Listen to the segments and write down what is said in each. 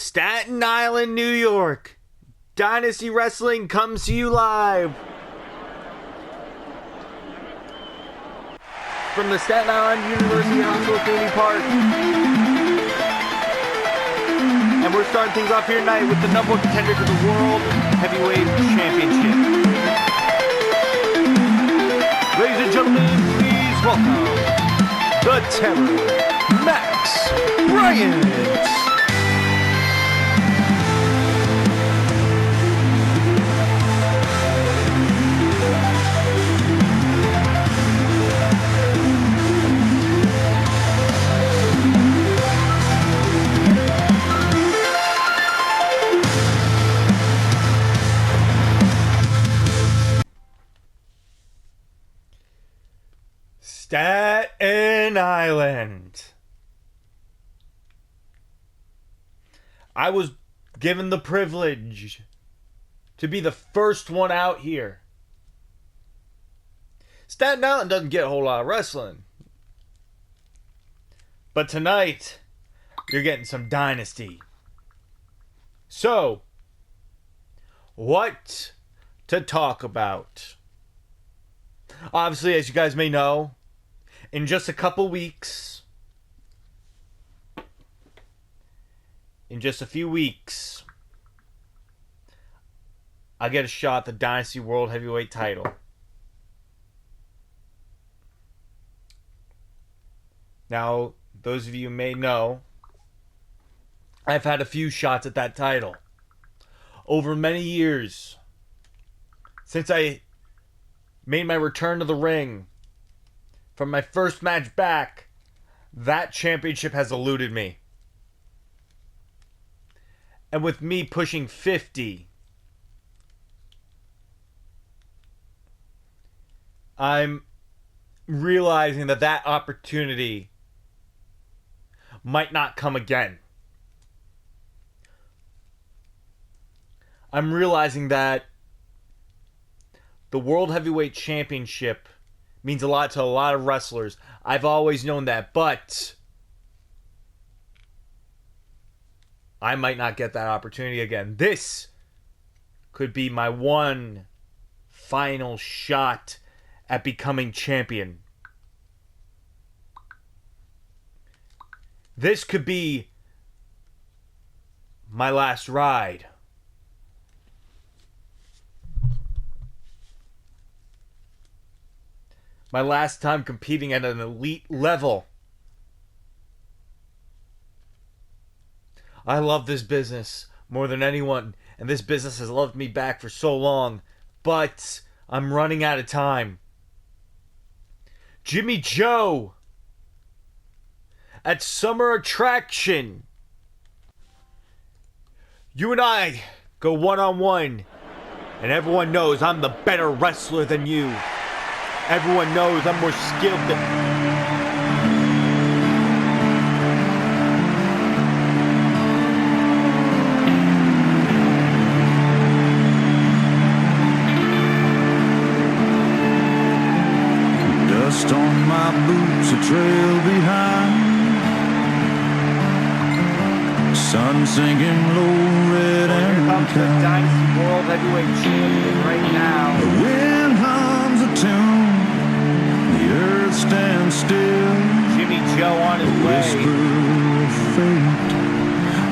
Staten Island, New York. Dynasty Wrestling comes to you live from the Staten Island University Hospital Community Park. And we're starting things off here tonight with the number one contender to the World Heavyweight Championship. Ladies and gentlemen, please welcome the Terror, Max Bryant. Staten Island. I was given the privilege to be the first one out here. Staten Island doesn't get a whole lot of wrestling. But tonight, you're getting some Dynasty. So, what to talk about? Obviously, as you guys may know, in just a couple weeks, in just a few weeks, I get a shot at the Dynasty World Heavyweight title. Now, those of you may know, I've had a few shots at that title over many years since I made my return to the ring. From my first match back, that championship has eluded me. And with me pushing 50, I'm realizing that that opportunity might not come again. I'm realizing that the World Heavyweight Championship means a lot to a lot of wrestlers. I've always known that, but I might not get that opportunity again. This could be my one final shot at becoming champion. This could be my last ride. My last time competing at an elite level. I love this business more than anyone, and this business has loved me back for so long, but I'm running out of time. Jimmy Joe at Summer Attraction. You and I go one-on-one, and everyone knows I'm the better wrestler than you. Everyone knows I'm more skilled than... Dust on my boots, a trail behind. Sun sinking low, red and here comes the Dynasty World Heavyweight Champion right now. The wind hums a tune. Stand still. Jimmy Joe on his way. Whisper of fate,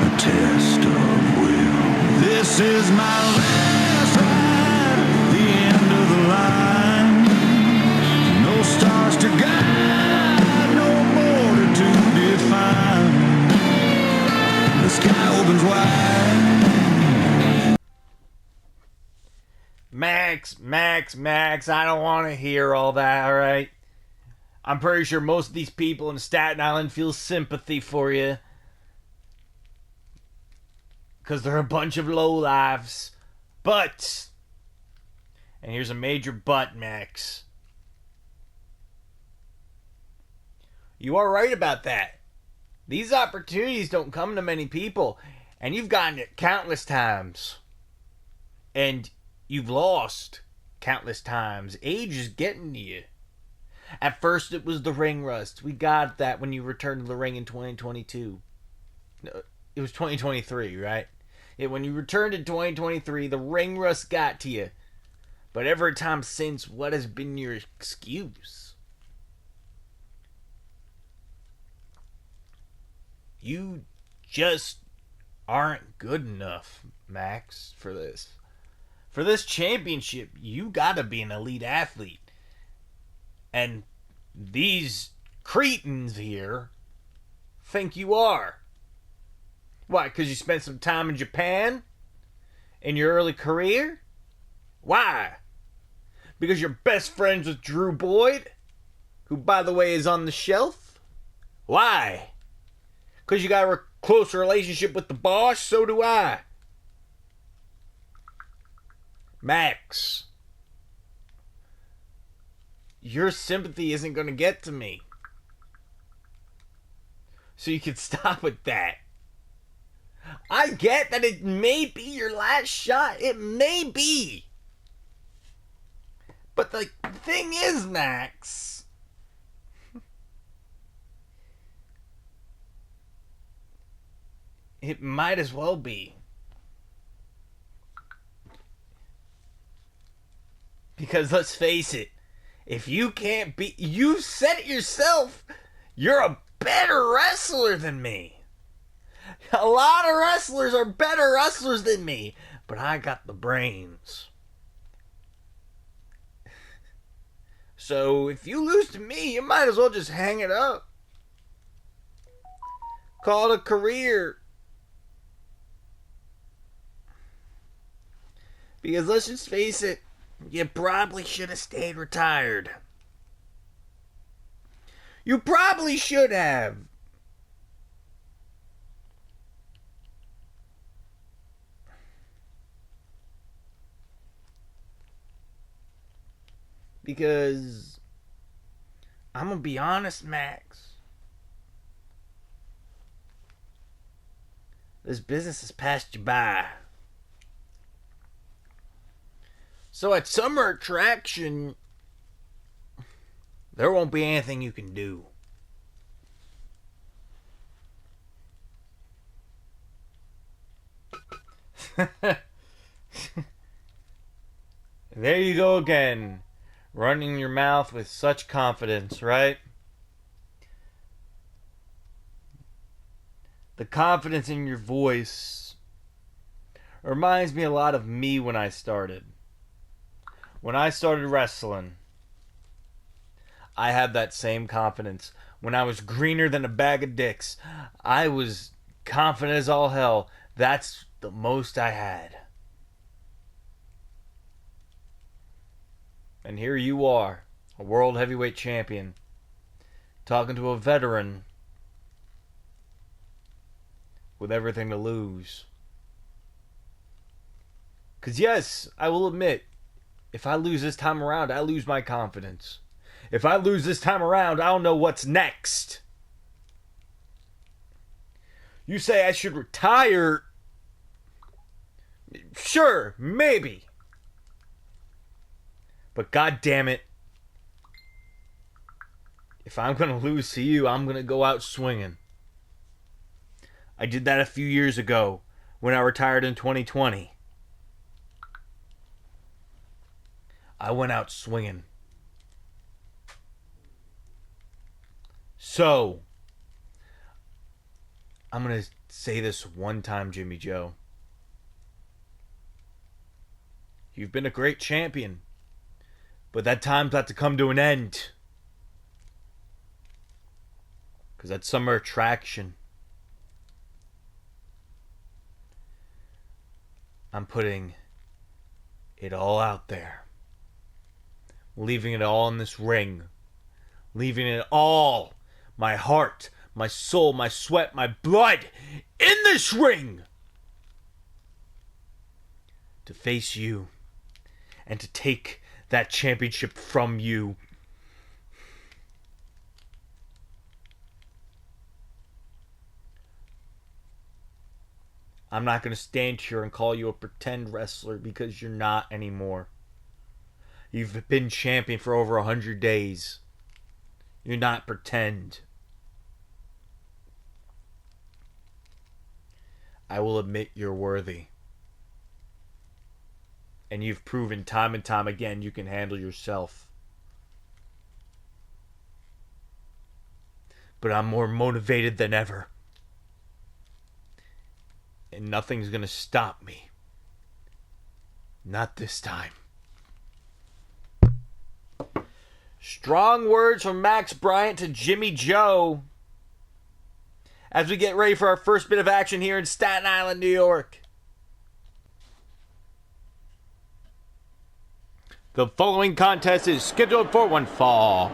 a test of will. This is my last ride, the end of the line. No stars to guide, no border to define. The sky opens wide. Max, I don't want to hear all that, alright? I'm pretty sure most of these people in Staten Island feel sympathy for you. Because they're a bunch of lowlifes. But, and here's a major but, Max. You are right about that. These opportunities don't come to many people. And you've gotten it countless times. And you've lost countless times. Age is getting to you. At first, it was the ring rust. We got that when you returned to the ring in 2022. it was 2023, right? Yeah, when you returned in 2023, the ring rust got to you. But every time since, what has been your excuse? You just aren't good enough, Max, for this. For this championship, you gotta be an elite athlete. And these cretins here think you are. Why? Because you spent some time in Japan in your early career? Why? Because you're best friends with Drew Boyd, who, by the way, is on the shelf? Why? Because you got a close relationship with the boss? So do I. Max, your sympathy isn't going to get to me. So you can stop with that. I get that it may be your last shot. It may be. But the thing is, Max, it might as well be. Because let's face it, if you can't be, you said it yourself, you're a better wrestler than me. A lot of wrestlers are better wrestlers than me, but I got the brains. So if you lose to me, you might as well just hang it up. Call it a career. Because let's just face it, you probably should have stayed retired. You probably should have. Because I'm going to be honest, Max. This business has passed you by. So at Summer Attraction, there won't be anything you can do. There you go again. Running your mouth with such confidence, right? The confidence in your voice reminds me a lot of me when I started. When I started wrestling, I had that same confidence. When I was greener than a bag of dicks, I was confident as all hell. That's the most I had. And here you are, a world heavyweight champion, talking to a veteran with everything to lose. Because yes, I will admit, if I lose this time around, I lose my confidence. If I lose this time around, I don't know what's next. You say I should retire? Sure, maybe. But god damn it, if I'm going to lose to you, I'm going to go out swinging. I did that a few years ago when I retired in 2020. I went out swinging. So, I'm going to say this one time, Jimmy Joe. You've been a great champion, but that time's got to come to an end. Because that's Summer Attraction. I'm putting it all out there. Leaving it all in this ring. Leaving it all, my heart, my soul, my sweat, my blood, in this ring. To face you. And to take that championship from you. I'm not going to stand here and call you a pretend wrestler because you're not anymore. You've been champion for over 100 days. You're not pretend. I will admit you're worthy. And you've proven time and time again you can handle yourself. But I'm more motivated than ever. And nothing's gonna stop me. Not this time. Strong words from Max Bryant to Jimmy Joe as we get ready for our first bit of action here in Staten Island, New York. The following contest is scheduled for one fall.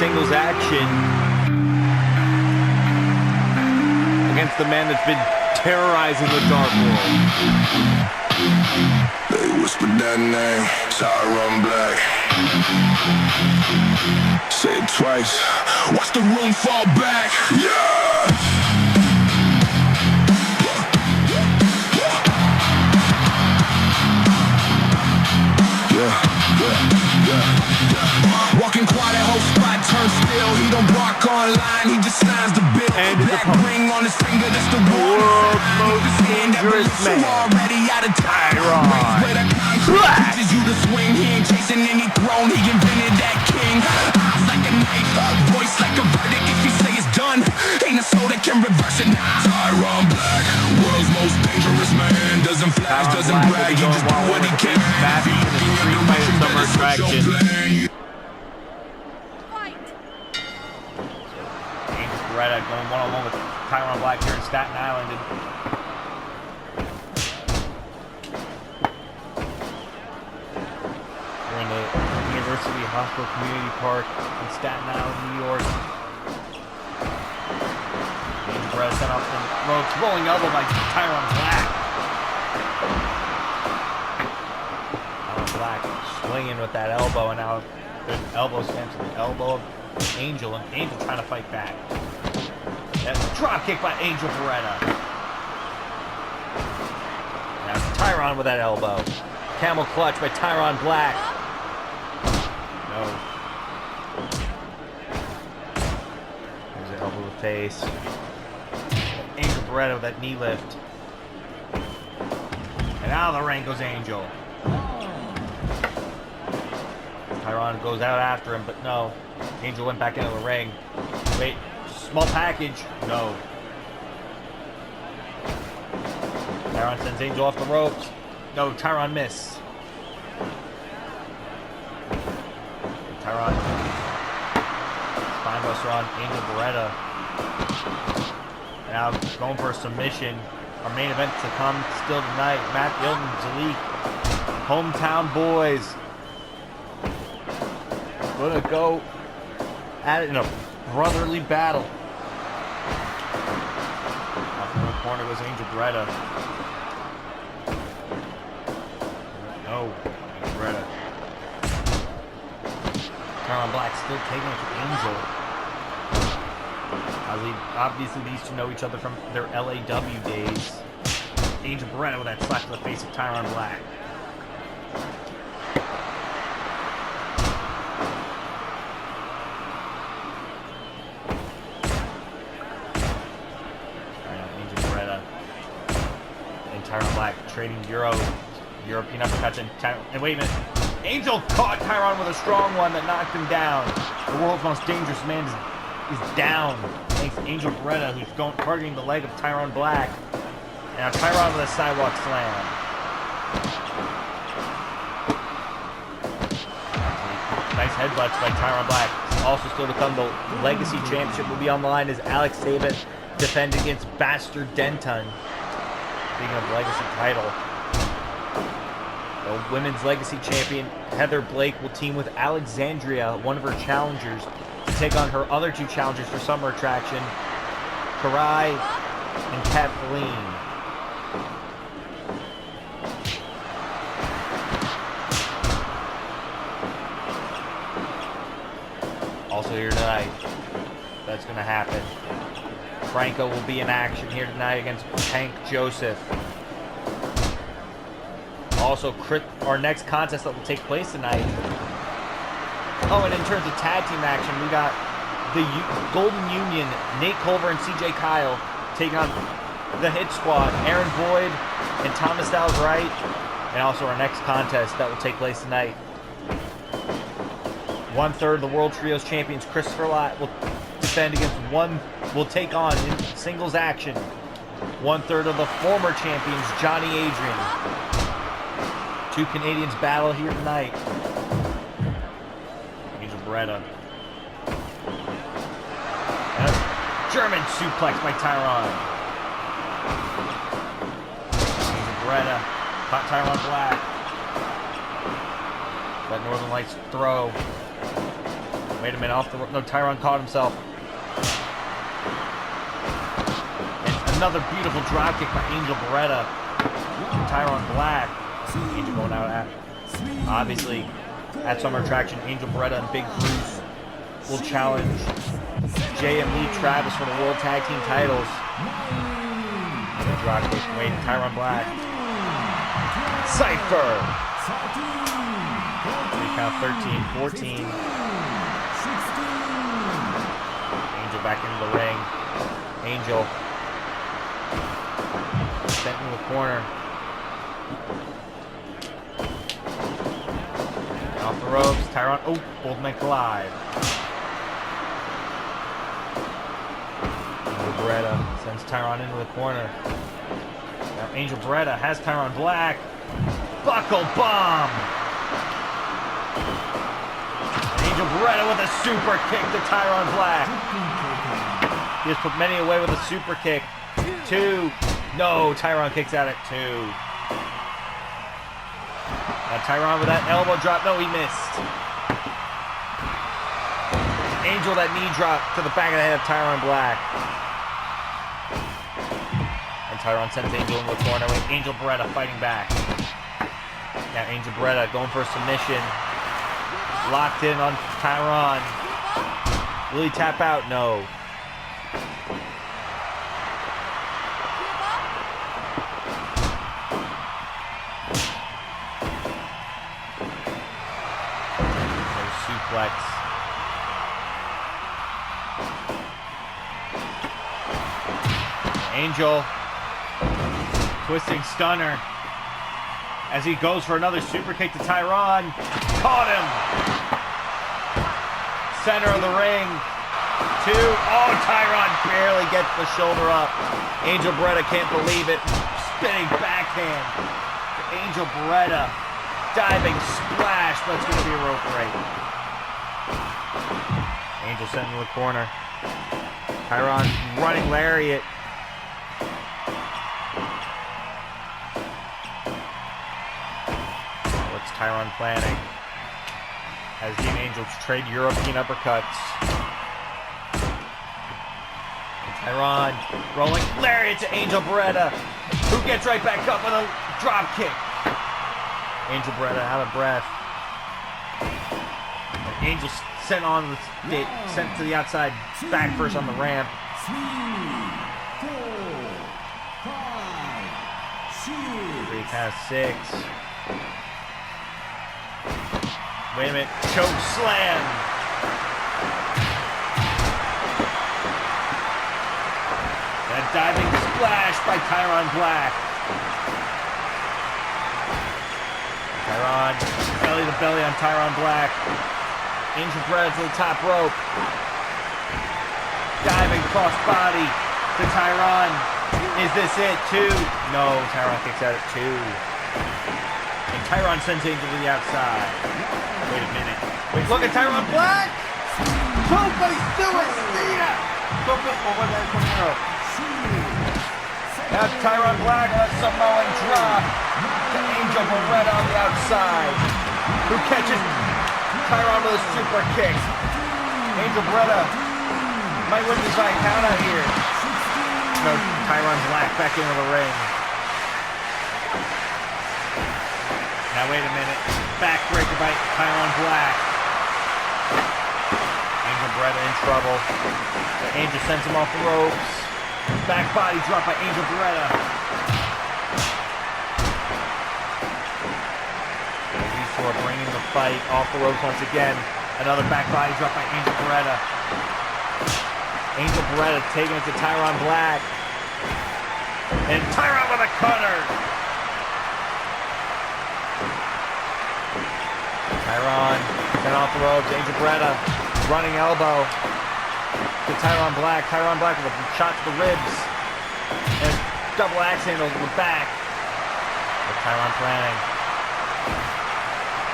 Singles action against the man that's been terrorizing the Dark World. They whispered that name, Tyrone Black. Say it twice. Watch the room fall back. Yeah! Walking quiet, whole spot turn still. He don't bark online, he just signs the bill. And that ring on his finger, that's the world's most dangerous man, already out of Tyrone. Teaches you to swing, he ain't chasing any throne, he invented that king. Eyes like a knife, voice like a verdict. If you say it's done, ain't a soul that can reverse it. Tyrone Black, world's most dangerous man. Doesn't flash, doesn't brag, he just do what he can. Summer attraction. Beretta going one-on-one with Tyrone Black here in Staten Island. We're in the University Hospital Community Park in Staten Island, New York. Beretta sent off the ropes, rolling elbow by Tyrone Black. Tyrone Black swinging with that elbow, and now there's an elbow slam to the elbow of Angel, and Angel trying to fight back. That's a drop kick by Angel Beretta. Now Tyrone with that elbow. Camel clutch by Tyrone Black. No. There's an elbow to the face. Angel Beretta with that knee lift. And out of the ring goes Angel. Tyrone goes out after him, but no. Angel went back into the ring. Wait. Small package. No. Tyrone sends Angel off the ropes. No, Tyrone missed. Tyrone. Spinebuster on Angel Beretta. Now going for a submission. Our main event to come still tonight. Matt Gilton, Zalik. Hometown boys. Gonna go at it in a brotherly battle. Off in the corner was Angel Beretta. No, Angel Beretta. Tyrone Black still taking it to Angel. Obviously, these two know each other from their LAW days. Angel Beretta with that slap to the face of Tyrone Black. Tyrone Black trading European uppercuts, and wait a minute. Angel caught Tyrone with a strong one that knocked him down. The world's most dangerous man is down. Thanks to Angel Beretta, who's targeting the leg of Tyrone Black. Now Tyrone with a sidewalk slam. Nice headbutts by Tyron Black. Also still to come, the Legacy Championship will be on the line as Alex Sabat defends against Bastard Denton. Speaking of Legacy title, the Women's Legacy Champion Heather Blake will team with Alexandria, one of her challengers, to take on her other two challengers for Summer Attraction, Karai and Kathleen. Also here tonight, that's going to happen. Franco will be in action here tonight against Tank Joseph. Also, our next contest that will take place tonight. Oh, and in terms of tag team action, we got the Golden Union, Nate Culver and CJ Kyle, taking on the Hit Squad, Aaron Boyd and Thomas Styles Wright. And also our next contest that will take place tonight. 1/3 of the World Trios champions, Christopher Lott, will defend against will take on in singles action 1/3 of the former champions, Johnny Adrian. Two Canadians battle here tonight. Angel Beretta. And a German suplex by Tyron. Angel Beretta caught Tyron Black. Let Northern Lights throw. Wait a minute, off the... No, Tyron caught himself. And another beautiful dropkick by Angel Beretta. Tyron Black. Angel going out at... Obviously, at Summer Attraction, Angel Beretta and Big Bruce will challenge JM Lee Travis for the World Tag Team titles. Dropkick, waiting, Tyron Black. Cypher! Count 13-14. Angel back into the ring. Angel sent in the corner. Off the ropes. Tyron. Oh, both men collide. Angel Beretta sends Tyron into the corner. Now Angel Beretta has Tyron Black. Buckle bomb. Angel Beretta with a super kick to Tyron Black. He has put many away with a super kick. 2. No, Tyron kicks out at 2. Now Tyron with that elbow drop. No, he missed. Angel that knee drop to the back of the head of Tyron Black. And Tyron sends Angel in the corner with Angel Beretta fighting back. Now Angel Beretta going for a submission. Locked in on Tyron. Will he tap out? No. No suplex. Angel. Twisting stunner. As he goes for another super kick to Tyron. Caught him. Center of the ring. 2. Oh, Tyron barely gets the shoulder up. Angel Beretta can't believe it. Spinning backhand. Angel Beretta. Diving splash, but it's going to be a rope break. Angel sent into the corner. Tyron running lariat. What's Tyron planning? As he and Angel trade European uppercuts. And Tyron rolling lariat to Angel Beretta, who gets right back up with a drop kick. Angel Beretta out of breath. And Angel sent to the outside, back first on the ramp. 3, 4, 5, 6. 3 past 6. Wait a minute. Choke slam. That diving splash by Tyron Black. Tyron, belly to belly on Tyron Black. Angel Beretta to the top rope. Diving cross body to Tyron. Is this it? 2. No, Tyron kicks out at 2. And Tyron sends Angel to the outside. Wait a minute. Wait, look at Tyron Black! Tope Suicida! Tope, what was that? Now Tyron Black on a Samoan drop to Angel Beretta on the outside, who catches Tyron with a super kick. Angel Beretta might win this by count out here. No, Tyron Black back into the ring. Now wait a minute. Backbreaker by Tyron Black. Angel Beretta in trouble. The Angel sends him off the ropes. Back body drop by Angel Beretta. These two are bringing the fight off the ropes once again. Another back body drop by Angel Beretta. Angel Beretta taking it to Tyron Black. And Tyron with a cutter. Tyron then off the ropes. Angel Beretta running elbow to Tyron Black. Tyron Black with a shot to the ribs. And a double axe handle to the back. With Tyron planning.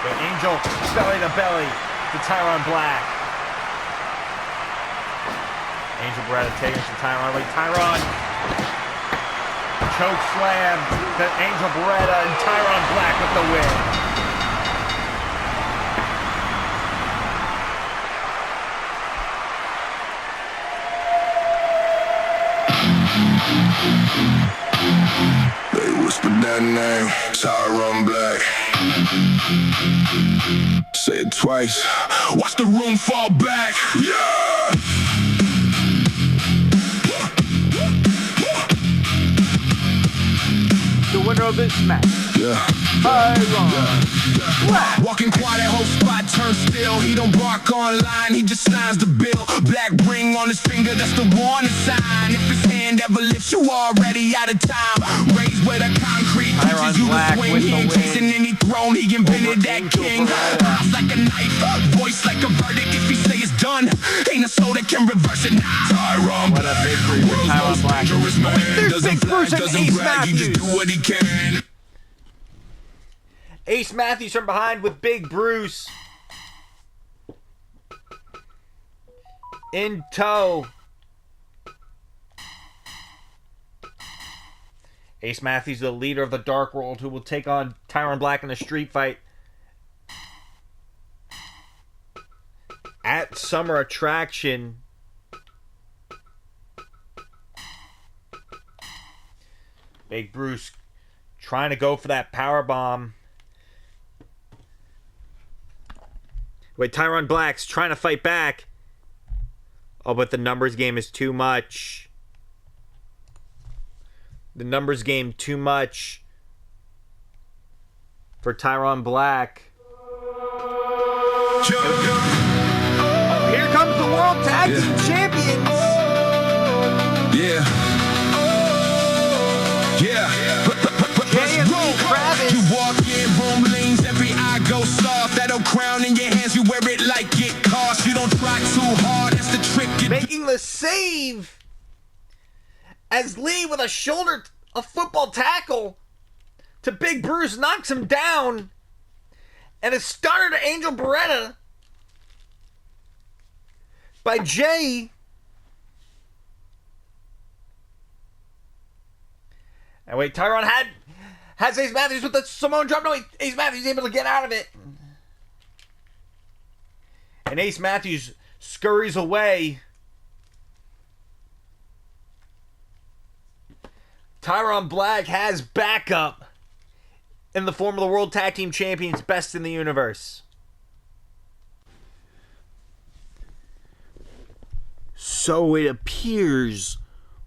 But Angel belly to belly to Tyron Black. Angel Beretta taking it to Tyron. Wait, Tyron. Choke slam to Angel Beretta and Tyron Black with the win. They whispered that name, Tyron Black. Say it twice. Watch the room fall back. Yeah. The winner of this match, Tyron Black. Walking quiet, that whole spot turns still. He don't bark online, he just signs the bill. Black ring on his finger, that's the warning sign. If his hand ever lifts, you already out of time. Raised where the concrete Tyron teaches you Black to swing. with He the ain't win. chasing any throne, he invented that king. Eyes like a knife, voice like a verdict. If he say it's done, ain't a soul that can reverse it. Tyron what a victory for Tyron Black. There's Big Bruce and Ace Matthews. Do what he can. Ace Matthews from behind with Big Bruce in tow. Ace Matthews, the leader of the Dark World, who will take on Tyron Black in a street fight at Summer Attraction. Big Bruce trying to go for that power bomb. Wait, Tyron Black's trying to fight back. Oh, but the numbers game is too much. The numbers game too much for Tyron Black. Oh, here comes the World Tag Team Champions. Yeah. Travis. You walk in, room leans, every eye goes soft. That old crown in your hands, you wear it like it costs. You don't try too hard, that's the trick. Making the save as Lee with a football tackle to Big Bruce knocks him down, and a stunner to Angel Beretta by Jay. And wait, Tyron has Ace Matthews with the Samoan drop. No, Ace Matthews able to get out of it. And Ace Matthews scurries away. Tyron Black has backup in the form of the World Tag Team Champions, best in the universe. So it appears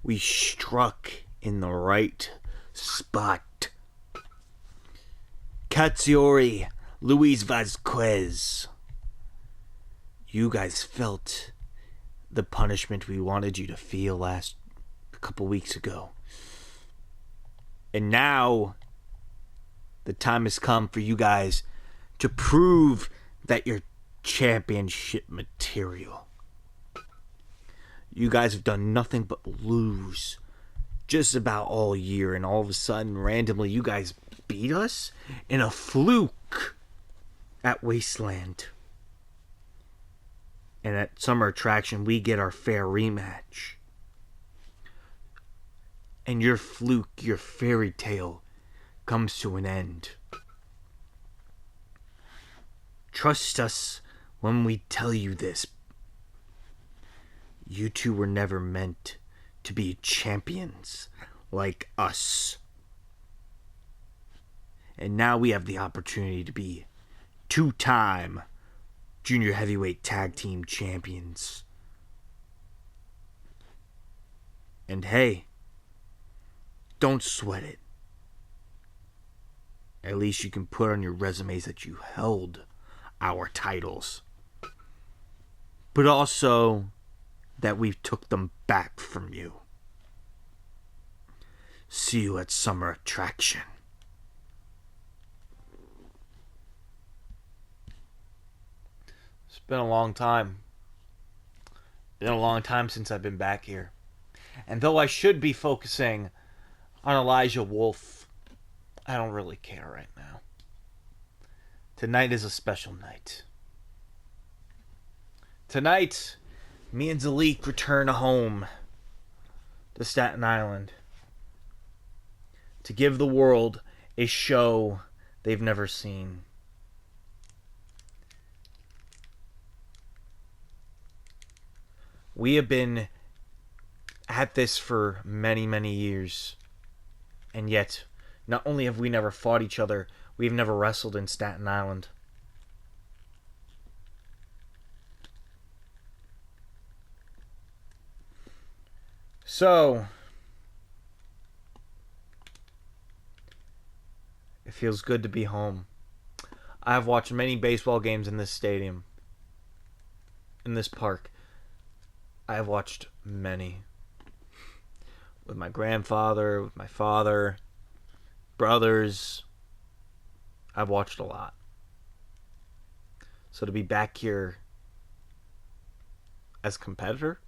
we struck in the right spot. Katsuyori, Luis Vasquez. You guys felt the punishment we wanted you to feel a couple weeks ago. And now the time has come for you guys to prove that you're championship material. You guys have done nothing but lose just about all year, and all of a sudden, randomly, you guys beat us in a fluke at Wasteland. And at Summer Attraction, we get our fair rematch. And your fluke, your fairy tale, comes to an end. Trust us when we tell you this. You two were never meant to be champions like us. And now we have the opportunity to be two-time junior heavyweight tag team champions. And hey, don't sweat it. At least you can put on your resumes that you held our titles. But also that we took them back from you. See you at Summer Attraction. It's been a long time. Been a long time since I've been back here. And though I should be focusing on Elijah Wolf, I don't really care right now. Tonight is a special night. Tonight, me and Zalik return home to Staten Island to give the world a show they've never seen. We have been at this for many, many years. And yet, not only have we never fought each other, we've never wrestled in Staten Island. So, it feels good to be home. I have watched many baseball games in this stadium, in this park. I have watched many. With my grandfather, with my father, brothers. I've watched a lot. So to be back here as a competitor,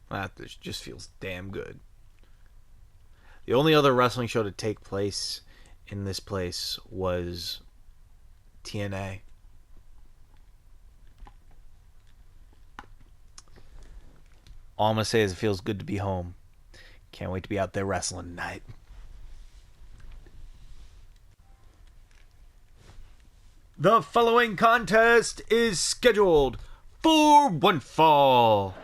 that just feels damn good. The only other wrestling show to take place in this place was TNA. All I'm going to say is it feels good to be home. Can't wait to be out there wrestling tonight. The following contest is scheduled for one fall.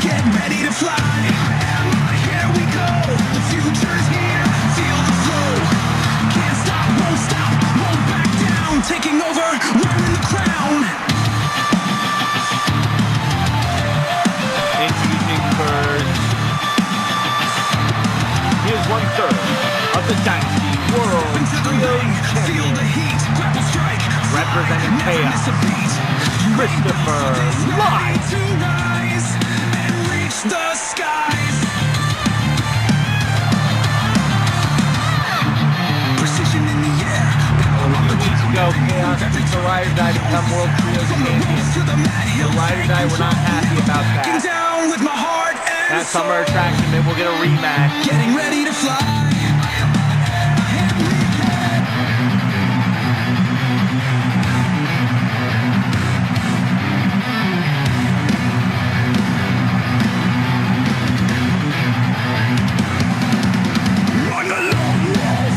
Get ready to fly. Here we go. The future's here. Feel the flow. Can't stop, won't back down. Taking over, wearing the crown. Introducing first. He is 1/3 of the Dynasty World Trio Feel the Champion. heat. Grapple strike. Representing Never Chaos, miss a beat. Christopher Ready Live. to rise and reach the skies. Precision in the air. Power on the Weeks ago, Chaos beat the Ride or Die to become World Trio Champion. to the mat. The Ride or Die were not happy about Getting that. down with my heart and At Summer Attraction, maybe we'll get a rematch. getting ready to fly. On the lone wolf,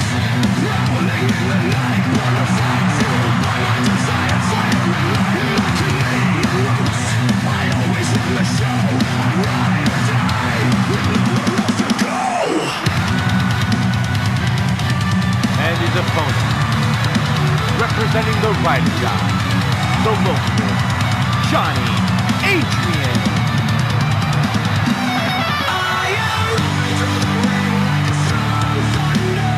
prowling in the night, butterfly fueled by my desire, fire and light, like roots. I always run the show, ride or die, with nowhere else to go. And his opponent, representing the Ride or Die, the local Johnny Adrian. I am running through the ring like a strong thunder.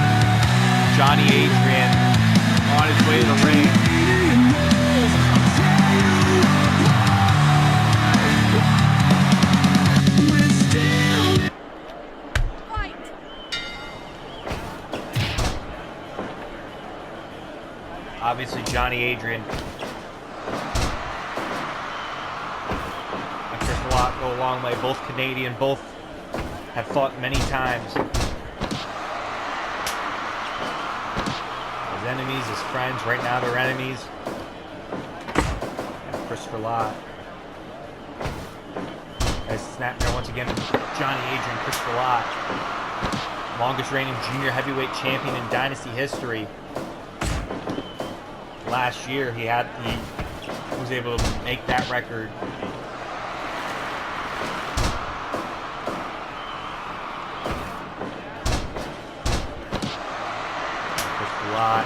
Johnny Adrian on his way to the ring. Obviously, Johnny Adrian go a long way. Both Canadian, both have fought many times. His enemies, his friends, right now they're enemies. And Christopher Lott. As snapmare once again, Johnny Adrian, Christopher Lott. Longest reigning junior heavyweight champion in Dynasty history. Last year he was able to make that record. Christopher Lott.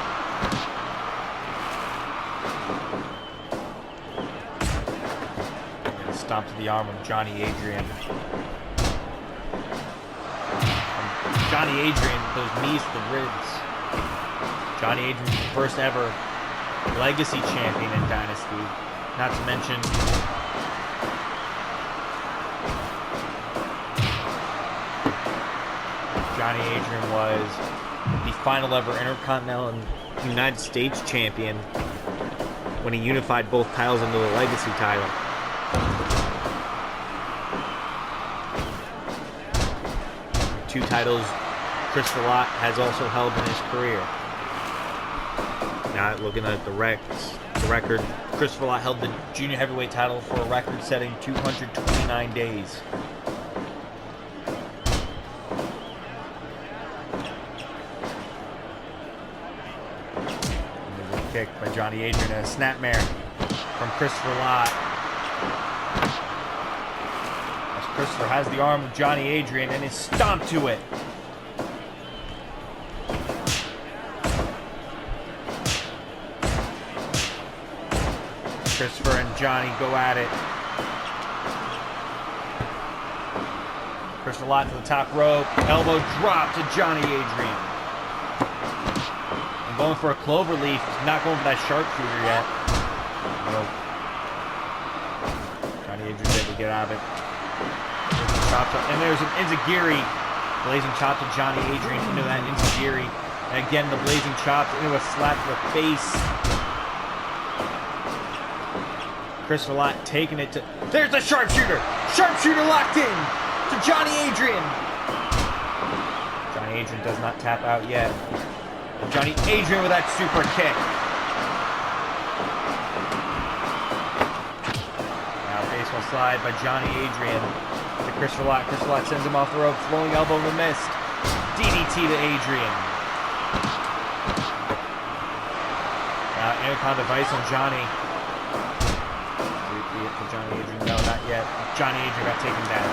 And a stomp to the arm of Johnny Adrian. Johnny Adrian, those knees to the ribs. Johnny Adrian, the first ever legacy champion in Dynasty. Not to mention Johnny Adrian was the final ever Intercontinental and United States champion when he unified both titles into the legacy title. Two titles Christopher Lott has also held in his career. Now looking at the record, Christopher Lott held the junior heavyweight title for a record-setting 229 days. There's a kick by Johnny Adrian and a snapmare from Christopher Lott. As Christopher has the arm of Johnny Adrian and is stomped to it. Christopher and Johnny go at it. Christopher Lott to the top rope. Elbow drop to Johnny Adrian. And going for a clover leaf. He's not going for that sharpshooter yet. Nope. Johnny Adrian's able to get out of it. And there's an enziguri. Blazing chop to Johnny Adrian into that enziguri. And again, the blazing chop into a slap to the face. Christopher Lott taking it to... There's the sharpshooter! Sharpshooter locked in to Johnny Adrian. Johnny Adrian does not tap out yet. And Johnny Adrian with that super kick. Now baseball slide by Johnny Adrian to Christopher Lott. Christopher Lott sends him off the ropes. Rolling elbow in the mist. DDT to Adrian. Now anaconda vice on Johnny. For Johnny Adrian, no, not yet. Johnny Adrian got taken down.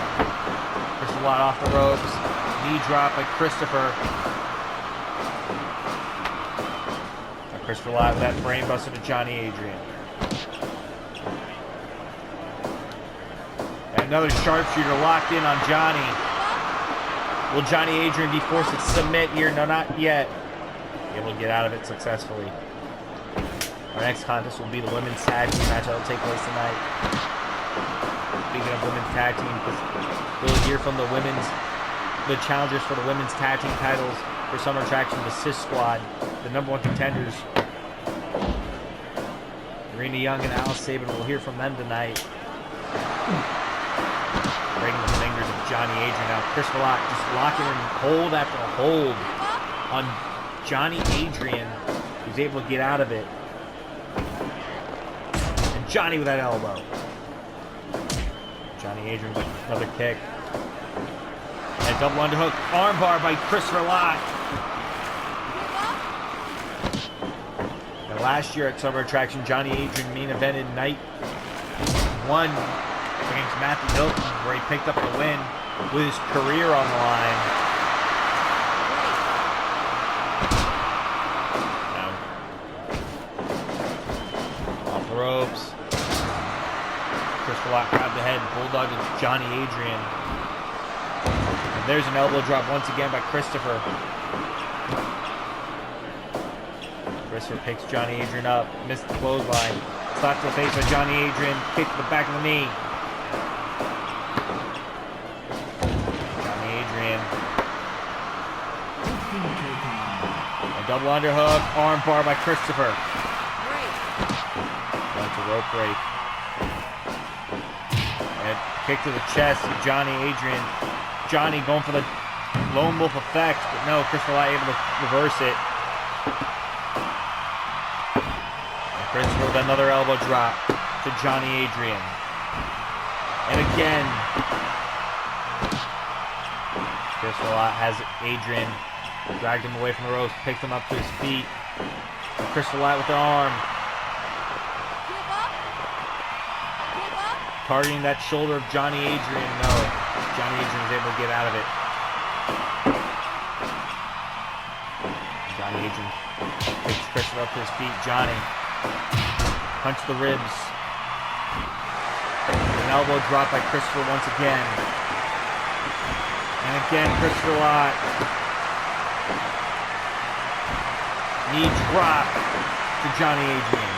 Christopher Lott off the ropes. Knee drop by Christopher. Now Christopher Lott with that brain buster to Johnny Adrian. And another sharpshooter locked in on Johnny. Will Johnny Adrian be forced to submit here? No, not yet. Be able to get out of it successfully. Our next contest will be the women's tag team match that will take place tonight. Speaking of women's tag team, we'll hear from the challengers for the women's tag team titles for Summer Attraction, the Sis Squad, the #1 contenders. Marina Young and Alice Sabin, we'll hear from them tonight. Breaking the fingers of Johnny Adrian. Now Christopher Lott just locking in hold after hold on Johnny Adrian, who's able to get out of it. Johnny with that elbow. Johnny Adrian with another kick. And double underhook armbar by Christopher Lott. Now last year at Summer Attraction, Johnny Adrian main evented night 1 against Matthew Hilton, where he picked up the win with his career on the line. Now, off the ropes. Christopher Lott grabbed the head, bulldog to Johnny Adrian. And there's an elbow drop once again by Christopher. Christopher picks Johnny Adrian up, missed the clothesline. Slap to the face by Johnny Adrian, kick to the back of the knee. Johnny Adrian. A double underhook, arm bar by Christopher. Going to rope break. And And a kick to the chest of Johnny Adrian. Johnny going for the lone wolf effect, but no, Christopher Lie able to reverse it. And Christopher with another elbow drop to Johnny Adrian. And again, Christopher Lie has Adrian, dragged him away from the ropes, picked him up to his feet. Christopher Lie with the arm. Targeting that shoulder of Johnny Adrian. No, Johnny Adrian was able to get out of it. Johnny Adrian picks Christopher up to his feet. Johnny punch the ribs. An elbow drop by Christopher once again. And again, Christopher Lie. Knee drop to Johnny Adrian.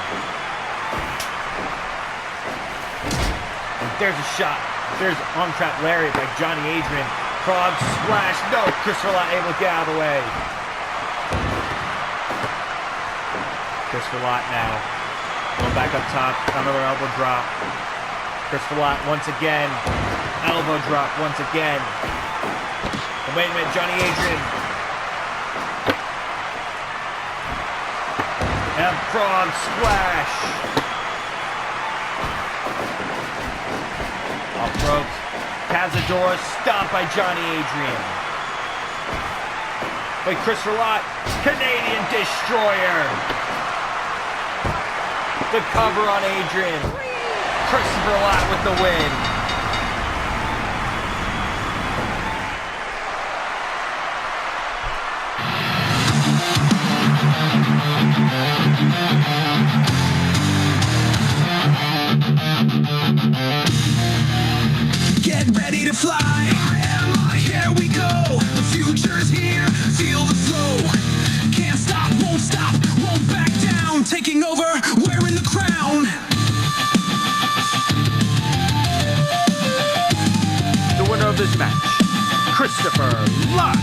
There's a shot. There's arm trap lariat by Johnny Adrian. Frog splash. No, Christopher Lie able to get out of the way. Christopher Lie now going back up top. Another elbow drop. Christopher Lie once again. Elbow drop once again. And wait a minute, Johnny Adrian. And frog splash. Off ropes. Cazadora stomped by Johnny Adrian. By Christopher Lie. Canadian Destroyer. The cover on Adrian. Christopher Lie with the win. Get ready to fly. Here we go. The future's here. Feel the flow. Can't stop, won't back down. Taking over, wearing the crown. The winner of this match, Christopher Lie.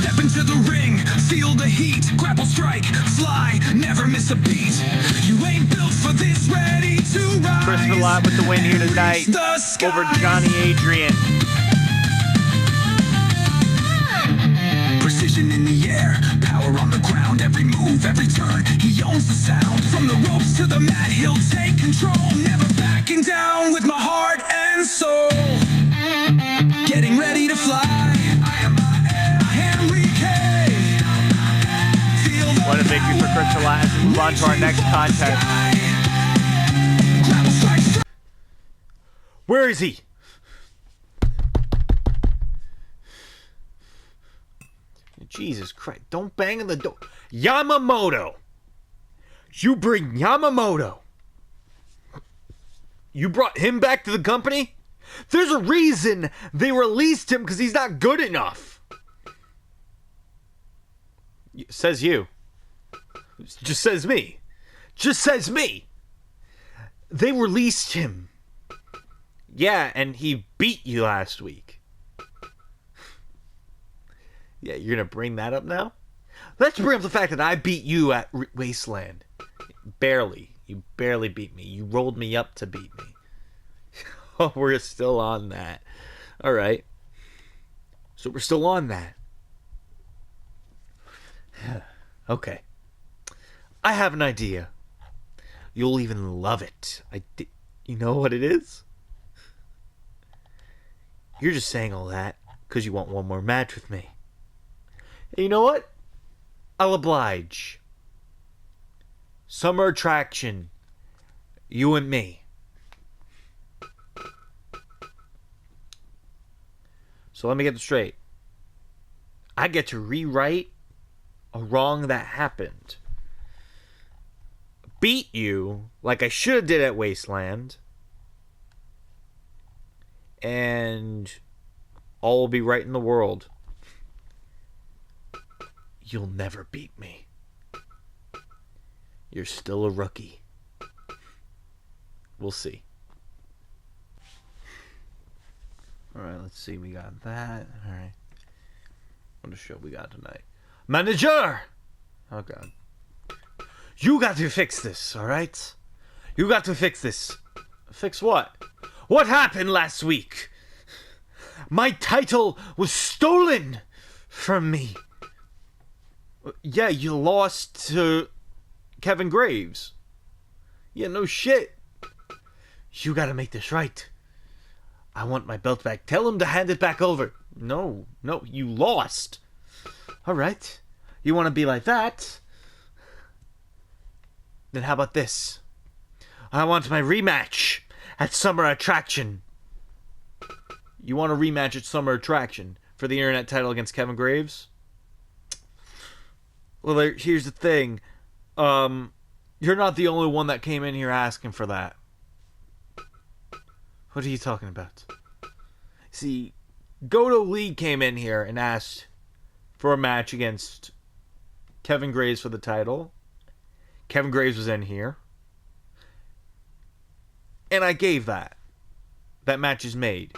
Step into the ring, feel the heat. Grapple, strike, fly, never miss a beat. You ain't built for this, ready to rise. Christopher Lie with the win here tonight over Johnny Adrian. Precision in the air, power on the ground. Every move, every turn, he owns the sound. From the ropes to the mat, he'll take control. Never backing down with my heart and soul. Getting ready to fly. I am Henry K. What a victory for Christopher Lie as we move on to our next contest. Where is he? Jesus Christ. Don't bang on the door. Yamamoto. You bring Yamamoto. You brought him back to the company? There's a reason they released him, because he's not good enough. Says you. Just says me. Just says me. They released him. Yeah, and he beat you last week. Yeah, you're going to bring that up now? Let's bring up the fact that I beat you at Wasteland. Barely. You barely beat me. You rolled me up to beat me. Oh, we're still on that. All right. So we're still on that. Okay. I have an idea. You'll even love it. You know what it is? You're just saying all that because you want one more match with me. And you know what? I'll oblige. Summer attraction. You and me. So let me get this straight. I get to rewrite a wrong that happened. Beat you like I should have did at Wasteland. And all will be right in the world. You'll never beat me. You're still a rookie. We'll see. Alright, let's see. We got that. Alright. What a show we got tonight. Manager! Oh, God. You got to fix this, alright? You got to fix this. Fix what? What happened last week? My title was stolen from me. Yeah, you lost to Kevin Graves. Yeah, no shit. You gotta make this right. I want my belt back. Tell him to hand it back over. No, you lost. Alright. You want to be like that? Then how about this? I want my rematch at Summer Attraction. You want a rematch at Summer Attraction for the internet title against Kevin Graves? Well, here's the thing. You're not the only one that came in here asking for that. What are you talking about? See, Goto Lee came in here and asked for a match against Kevin Graves for the title. Kevin Graves was in here. And I gave that. That match is made.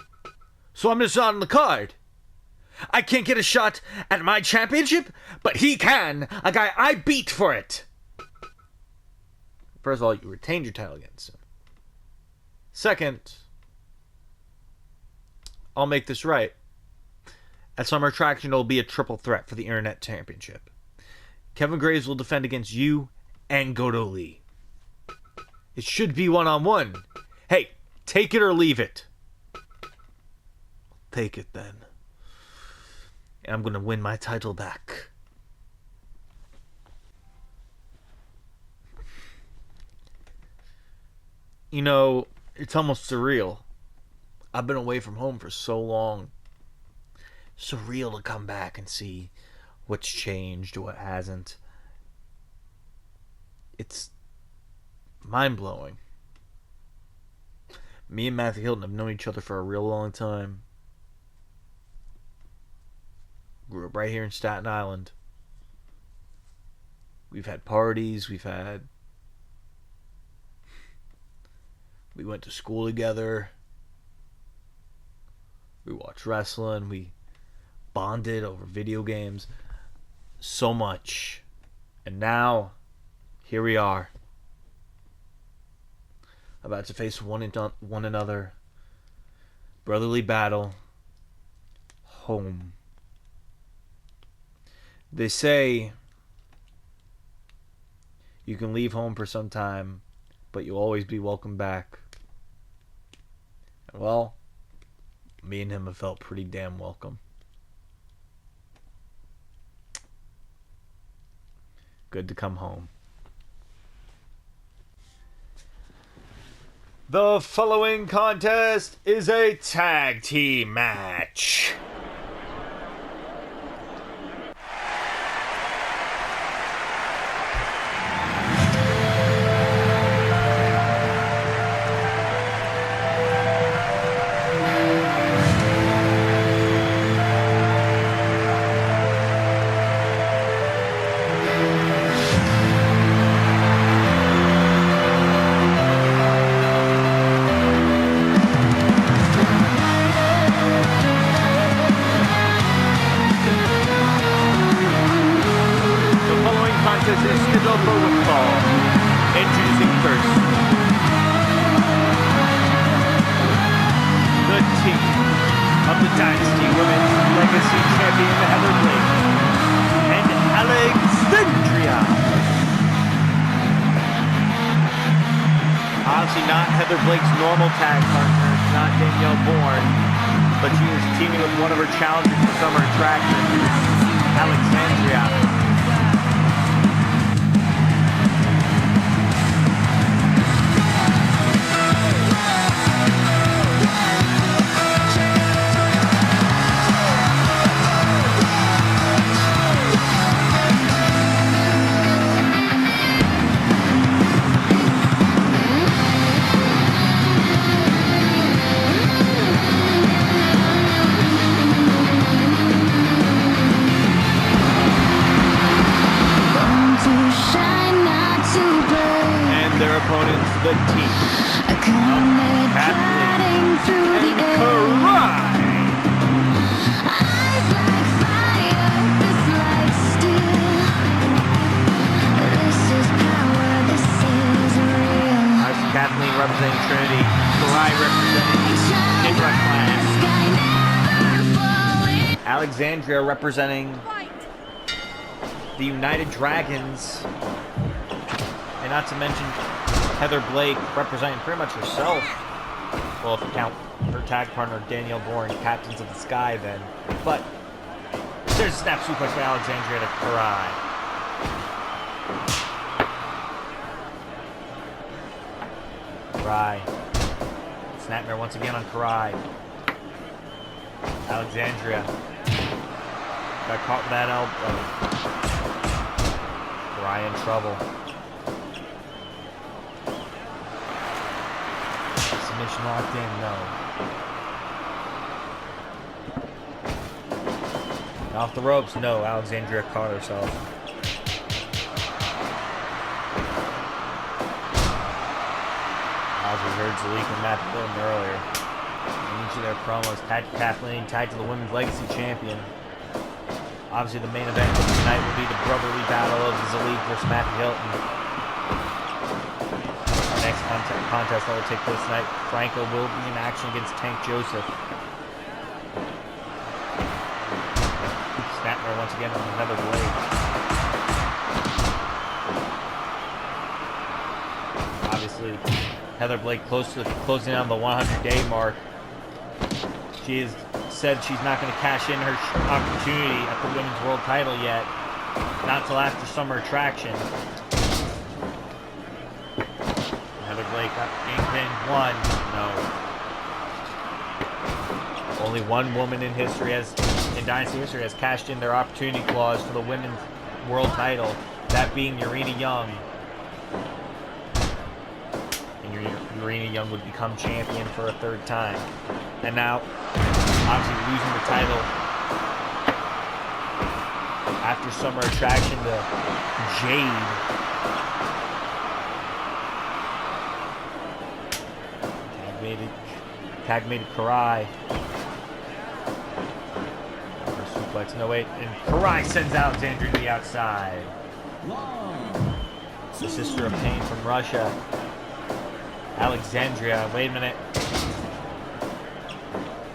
So I'm just on the card. I can't get a shot at my championship, but he can. A guy I beat for it. First of all, you retained your title against him. Second, I'll make this right. At Summer Attraction, it'll be a triple threat for the Internet Championship. Kevin Graves will defend against you and Goto Lee. It should be one-on-one. Hey, take it or leave it. Take it then. And I'm going to win my title back. You know, it's almost surreal. I've been away from home for so long. Surreal to come back and see what's changed, what hasn't. It's mind-blowing. Me and Matthew Hilton have known each other for a real long time. Grew up right here in Staten Island. We've had parties, we went to school together. We watched wrestling, we bonded over video games. So much. And now, here we are. About to face one another. Brotherly battle. Home. They say you can leave home for some time, but you'll always be welcome back. Well, me and him have felt pretty damn welcome. Good to come home. The following contest is a tag team match. Introducing first, the team of the Dynasty Women's Legacy Champion Heather Blake and Alexandria. Obviously not Heather Blake's normal tag partner, not Danielle Bourne, but she is teaming with one of her challengers for Summer Attraction, Alexandria. Their opponents, the team of Kathleen and Karai. Kathleen representing Trinity. Karai representing Nidra Clan. Alexandria representing the United Dragons. And not to mention Heather Blake representing pretty much herself. Well, if you count her tag partner Danielle Bourne, Captains of the Sky, then. But there's a snap suplex by Alexandria to Karai. Karai. Snapmare once again on Karai. Alexandria got caught with that elbow. Karai in trouble. Submission locked in, no. Off the ropes, no. Alexandria caught herself. As we heard Zalik and Matt Flynn earlier. In each of their promos, Kathleen tagged to the Women's Legacy Champion. Obviously, the main event of tonight will be the brotherly battle of Zalik versus Matthew Hilton. Our next contest that will take place tonight, Franco will be in action against Tank Joseph. Snapmare once again on another blade. Obviously, Heather Blake close to closing on the 100-day mark. She has said she's not going to cash in her opportunity at the women's world title yet, not till after Summer Attraction. Heather Blake got Kingpin 1. No. Only one woman in history in Dynasty history has cashed in their opportunity clause for the women's world title, that being Urena Young. And Urena Young would become champion for a third time. And now, obviously losing the title after Summer Attraction to Jade. Tag made it Karai. Suplex, no wait, and Karai sends Alexandria to the outside. The Sister of Pain from Russia. Alexandria, wait a minute.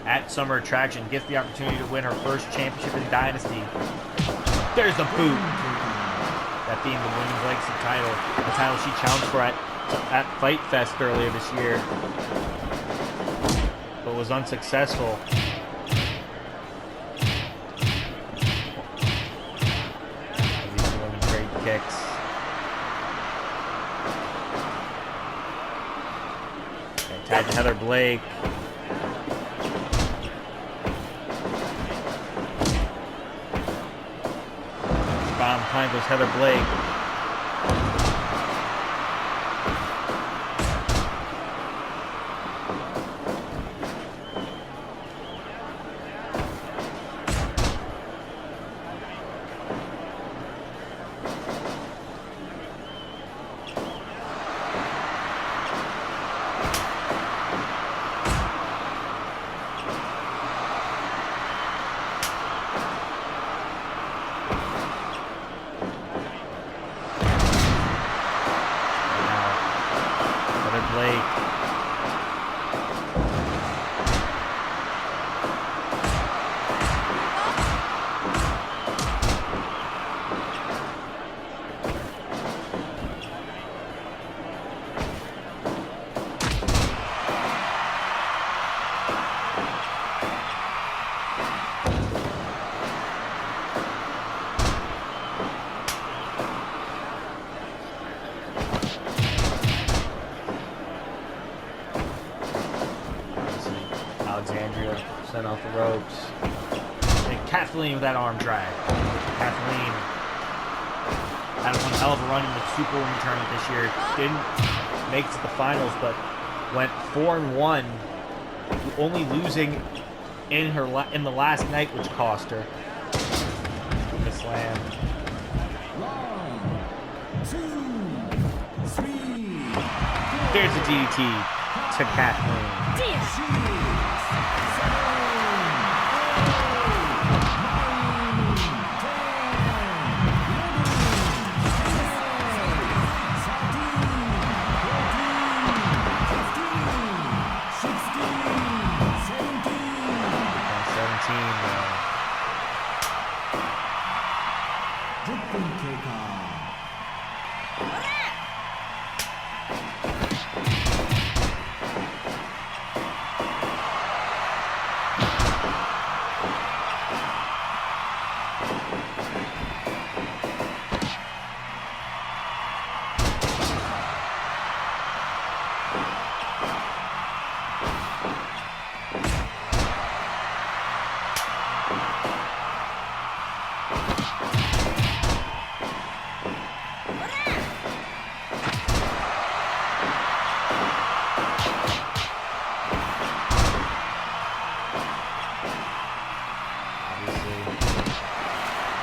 At Summer Attraction, gets the opportunity to win her first championship in Dynasty. There's the boot. That being the Women's Legacy title, the title she challenged for at Fight Fest earlier this year, but was unsuccessful. These women trade kicks. Okay, tag to Heather Blake. Bottom time goes Heather Blake. Alexandria sent off the ropes. And Kathleen with that arm drag. Kathleen had one hell of a run in the Superwoman tournament this year. Didn't make it to the finals, but went 4-1, only losing in the last night, which cost her the slam. 1, 2, 3. There's the DDT to Kathleen.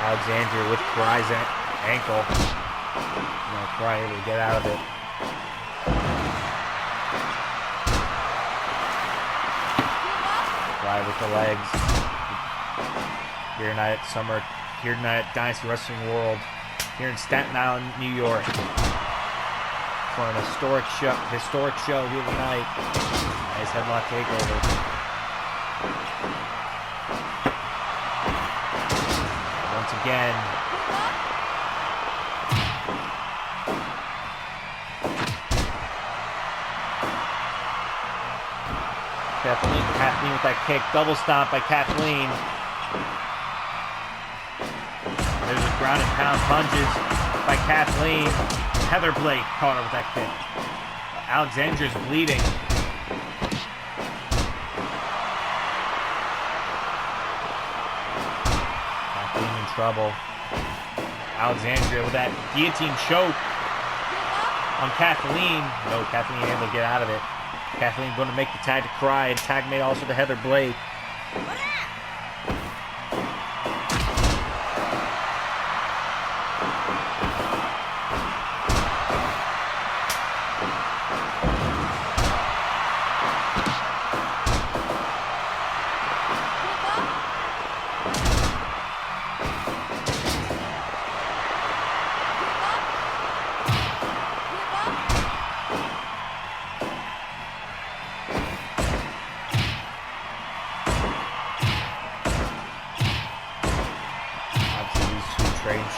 Alexandria with Karai's ankle. Karai able to get out of it. Karai with the legs. Here tonight at Dynasty Wrestling World. Here in Staten Island, New York. For an historic show here tonight. Nice headlock takeover. Again. Kathleen with that kick. Double stomp by Kathleen. There's a ground and pound punches by Kathleen. Heather Blake caught her with that kick. Alexandria's bleeding. Trouble. Alexandria with that guillotine choke on Kathleen. No, Kathleen able to get out of it. Kathleen going to make the tag to Karai, and tag made also to Heather Blake.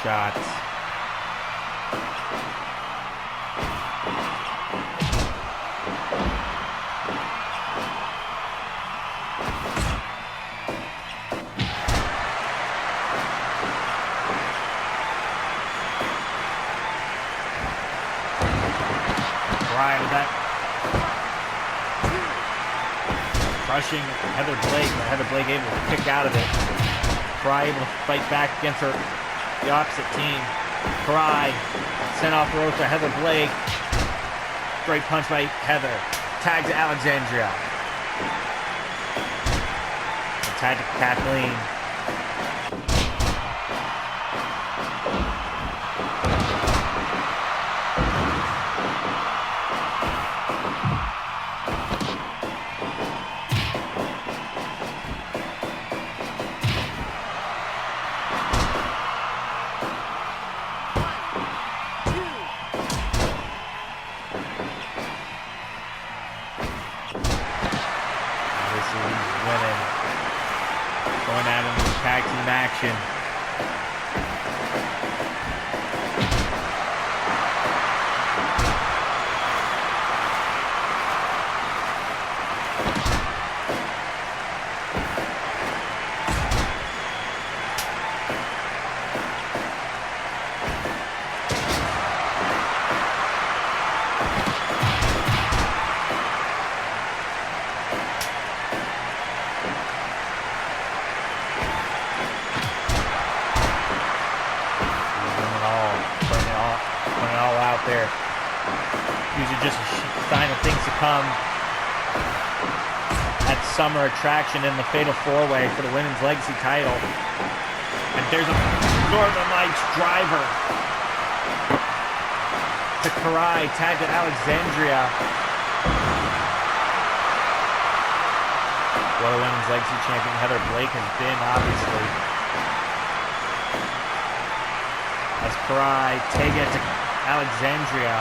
Shots. Brian with that crushing Heather Blake, but Heather Blake able to kick out of it. Brian able to fight back against the opposite team. Karai sent off the ropes by Heather Blake. Great punch by Heather. Tag to Alexandria. And tag to Kathleen. Going at him with tag team action. There. Usually just a sign of things to come at Summer Attraction in the Fatal 4-Way for the Women's Legacy title. And there's a Northern Lights driver to Karai, tag to Alexandria. What a Women's Legacy champion Heather Blake has been, obviously. As Karai taking it to Alexandria.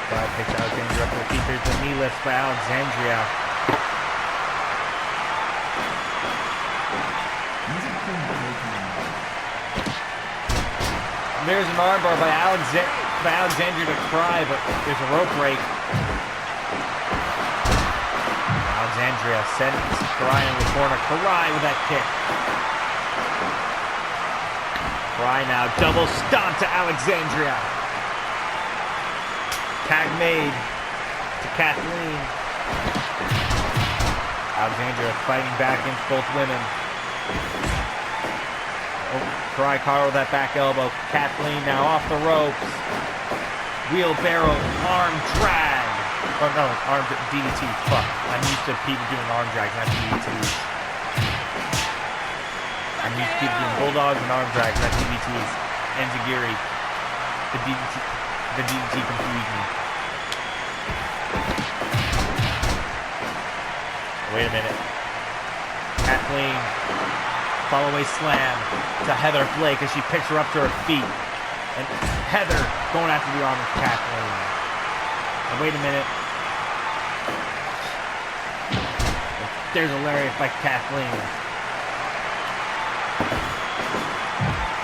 Karai picks Alexandria up to the feet. There's the knee lift by Alexandria. There's an armbar by Alexandria to Karai, but there's a rope break. Alexandria sends Karai in the corner. Karai with that kick. Karai now double stomp to Alexandria. Tag made to Kathleen. Alexandria fighting back against both women. Oh, Karai Kara with that back elbow. Kathleen now off the ropes. Wheelbarrow arm drag. Oh no, arm DDT. Fuck. I'm used to people doing arm drags, not DDTs. I'm used to people doing bulldogs and arm drags, not DDTs. Enziguri. The DDT confused me. Wait a minute. Kathleen, follow-away slam to Heather Blake as she picks her up to her feet. And Heather going after the arm of Kathleen. And wait a minute. There's a lariat by Kathleen.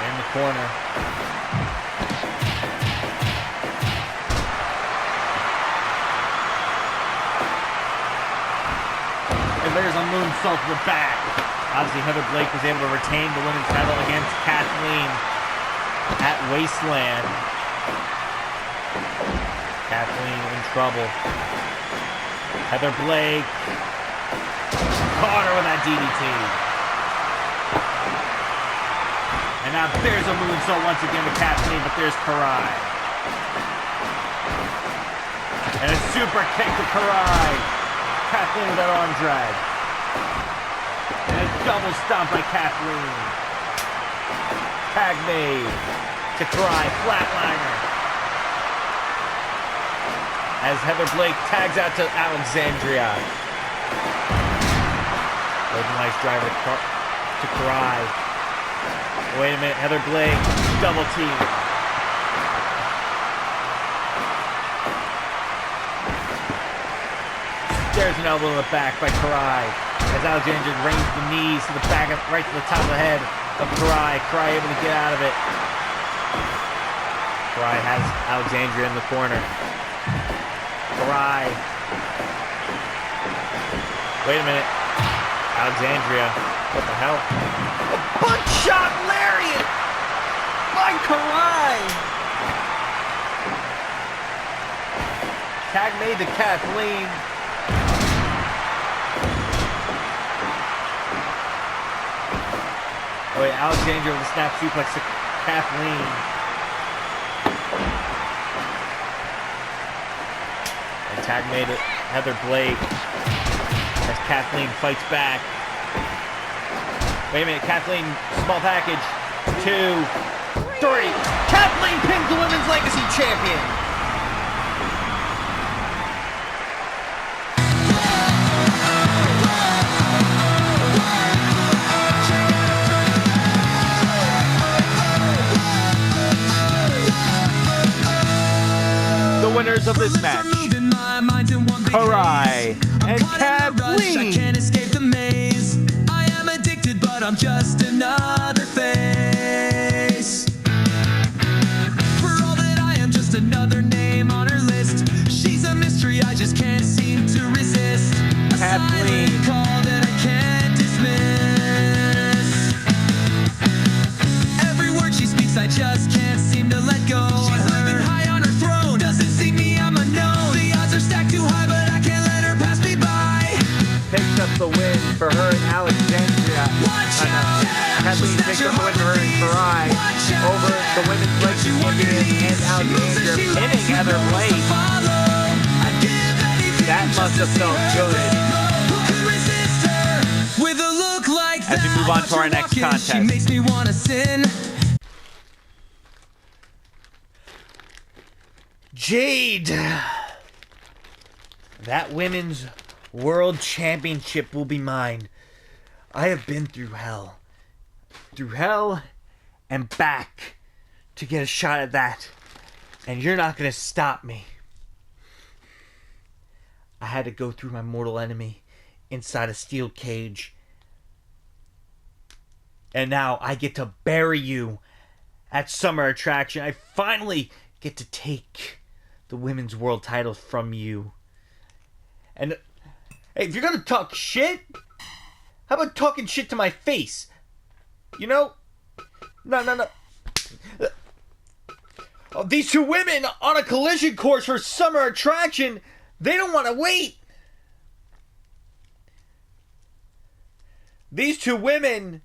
In the corner. There's a moonsault to the back. Obviously, Heather Blake was able to retain the women's title against Kathleen at Wasteland. Kathleen in trouble. Heather Blake caught her with that DDT. And now there's a moonsault once again to Kathleen, but there's Karai. And a super kick to Karai. Kathleen with that arm drag. And a double stomp by Kathleen. Tag made to Karai, flatliner. As Heather Blake tags out to Alexandria. Golden Knights driver to Karai. Wait a minute, Heather Blake, double team. There's an elbow in the back by Karai. As Alexandria rains the knees to the back, right to the top of the head of Karai. Karai able to get out of it. Karai has Alexandria in the corner. Karai. Wait a minute. Alexandria. What the hell? A butt shot lariat by Karai. Tag made to Kathleen. Oh wait, Alexandria with a snap suplex to Kathleen. And tag made it Heather Blake as Kathleen fights back. Wait a minute, Kathleen, small package. 2, 3. Kathleen pins the Women's Legacy Champion. Winners of this match, Karai and Kathleen. I can't escape the maze. I am addicted, but I'm just another face. For all that I am just another name on her list. She's a mystery I just can't seem to resist. A Kathleen. silent call that I can't dismiss. Every word she speaks I just can't seem to let go. She's living high on her throne. Doesn't see me, I'm a no. The odds are stacked too high, but I can't let her pass me by. Picks up the win for her and Alexandria. Kathleen picks up the win for her and Karai over the Women's Legacy Champion and Alexandria, pinning Heather Blake. That must have felt good. With a look like as we move on to our next contest. She makes me wanna sin. Jade! That Women's World Championship will be mine. I have been through hell. Through hell and back to get a shot at that. And you're not going to stop me. I had to go through my mortal enemy inside a steel cage. And now I get to bury you at Summer Attraction. I finally get to take the Women's World title from you. And hey, if you're gonna talk shit, how about talking shit to my face? You know? No. Oh, these two women on a collision course for summer attraction. They don't want to wait. These two women,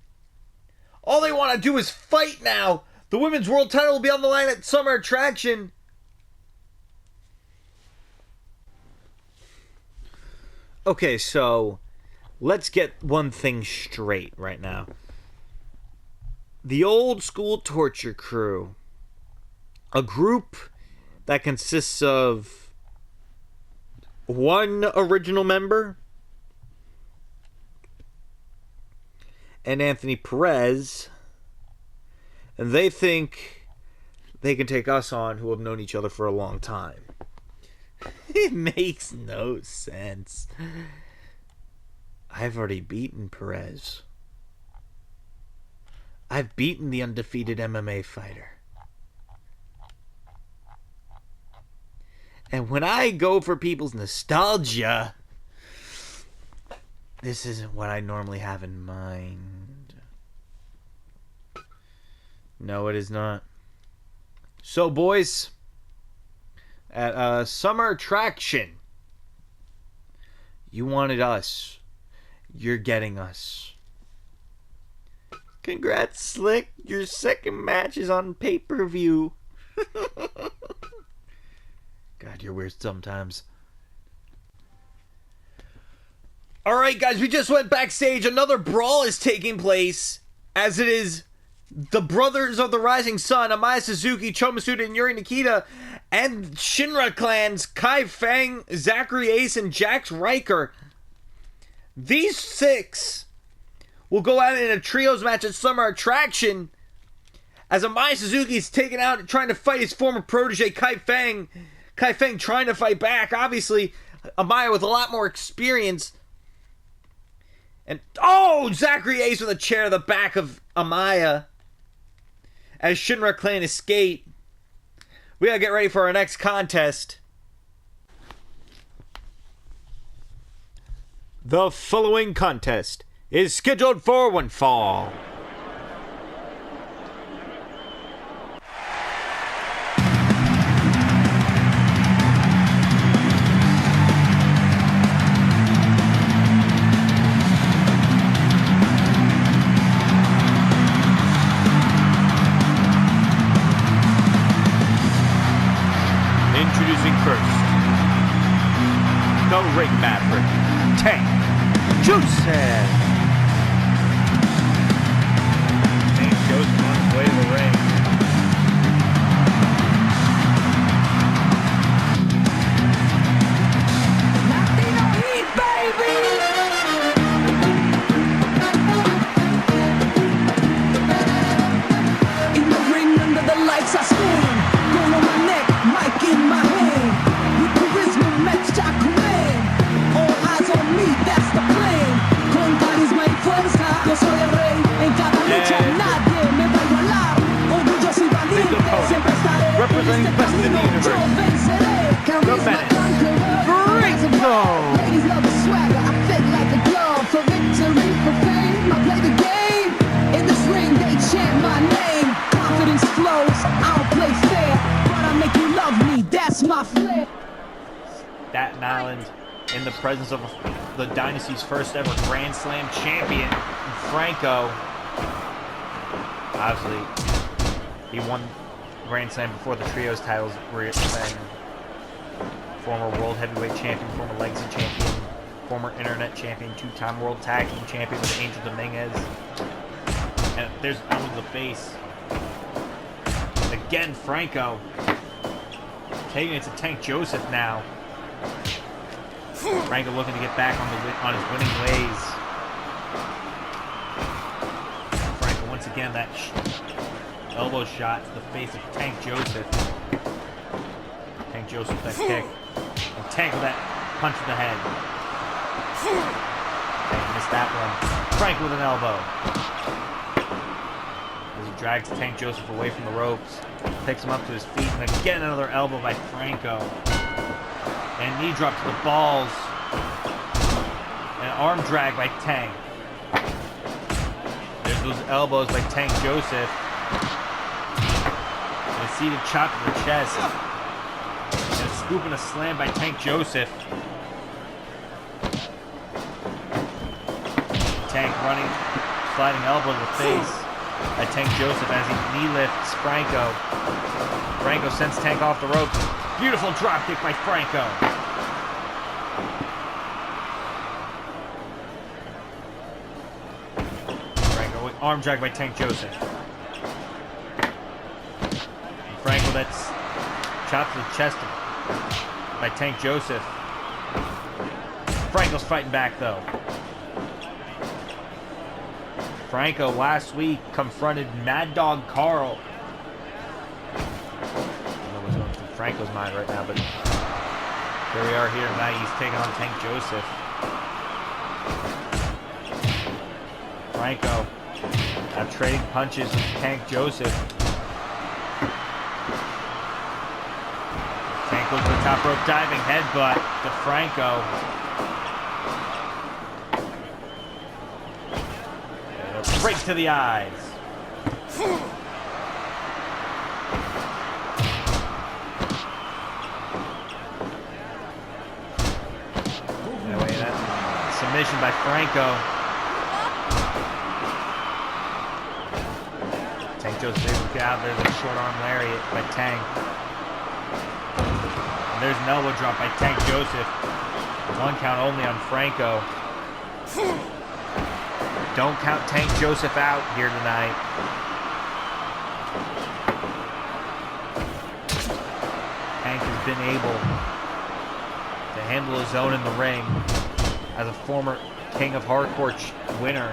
all they want to do is fight now. The women's world title will be on the line at summer attraction. Okay, so let's get one thing straight right now. The old school torture crew, a group that consists of one original member and Anthony Perez, and they think they can take us on, who have known each other for a long time. It makes no sense. I've already beaten Perez. I've beaten the undefeated MMA fighter. And when I go for people's nostalgia, this isn't what I normally have in mind. No, it is not. So, boys, at summer attraction, you wanted us. You're getting us. Congrats, Slick. Your second match is on pay-per-view. God, you're weird sometimes. Alright, guys, we just went backstage. Another brawl is taking place, as it is the Brothers of the Rising Sun, Amaya Suzuki, Cho Masuda, and Yuri Nikita, and Shinra clans, Kai Fang, Zachary Ace, and Jax Riker. These six will go out in a trios match at Summer Attraction, as Amaya Suzuki is taken out and trying to fight his former protege, Kai Fang. Kai Fang trying to fight back. Obviously, Amaya with a lot more experience. And, oh, Zachary Ace with a chair to the back of Amaya as Shinra Clan escape. We gotta get ready for our next contest. The following contest is scheduled for one fall. Introducing first, the Ring Maverick, Tank Joseph. Tank Joseph on his way to the ring. Latino Heat, baby! In the ring under the lights I stand, gold on my neck, mic in my hand. With charisma match I command. All eyes on me, that's the plan. Con carisma y fuerza, yo soy el rey. En cada lucha nadie me va a igualar. Orgulloso y valiente, siempre estaré. Representing En este best in the camino universe. yo venceré. Charisma conqueror, ladies love the swagger, I fit like a glove. For victory, for fame, I play the game. In this ring they chant my name. Confidence flows, I don't play fair. But I make you love me, that's my flair. Staten Island, in the presence of the Dynasty's first ever Grand Slam champion, Franco. Obviously, he won Grand Slam before the trios titles were when former World Heavyweight Champion, former Legacy Champion, former Internet Champion, two-time World Tag Team Champion with Angel Dominguez. And there's on the face. Again, Franco taking it to Tank Joseph now. Franco looking to get back on his winning ways. Franco once again that elbow shot to the face of Tank Joseph. Tank Joseph that kick. And Tank with that punch to the head. Tank missed that one. Franco with an elbow. As he drags Tank Joseph away from the ropes. Takes him up to his feet. And again another elbow by Franco. And knee drop to the balls. And arm drag by Tank. There's those elbows by Tank Joseph. And a Seated chop to the chest. And a scoop and a slam by Tank Joseph. Tank running, sliding elbow to the face by Tank Joseph as he knee lifts Franco. Franco sends Tank off the ropes. Beautiful drop kick by Franco. Franco with arm drag by Tank Joseph. And Franco that's chopped to the chest by Tank Joseph. Franco's fighting back though. Franco last week confronted Mad Dog Carl. I don't know what's going through Franco's mind right now, but here we are here tonight. He's taking on Tank Joseph. Franco now trading punches with Tank Joseph. Tank goes to the top rope diving headbutt to Franco. Right to the eyes. Anyway, that submission by Franco. Tank Joseph able to get out there with a short arm lariat by Tank. And there's an elbow drop by Tank Joseph. 1 count only on Franco. Don't count Tank Joseph out here tonight. Tank has been able to handle his own in the ring as a former King of Hardcore winner,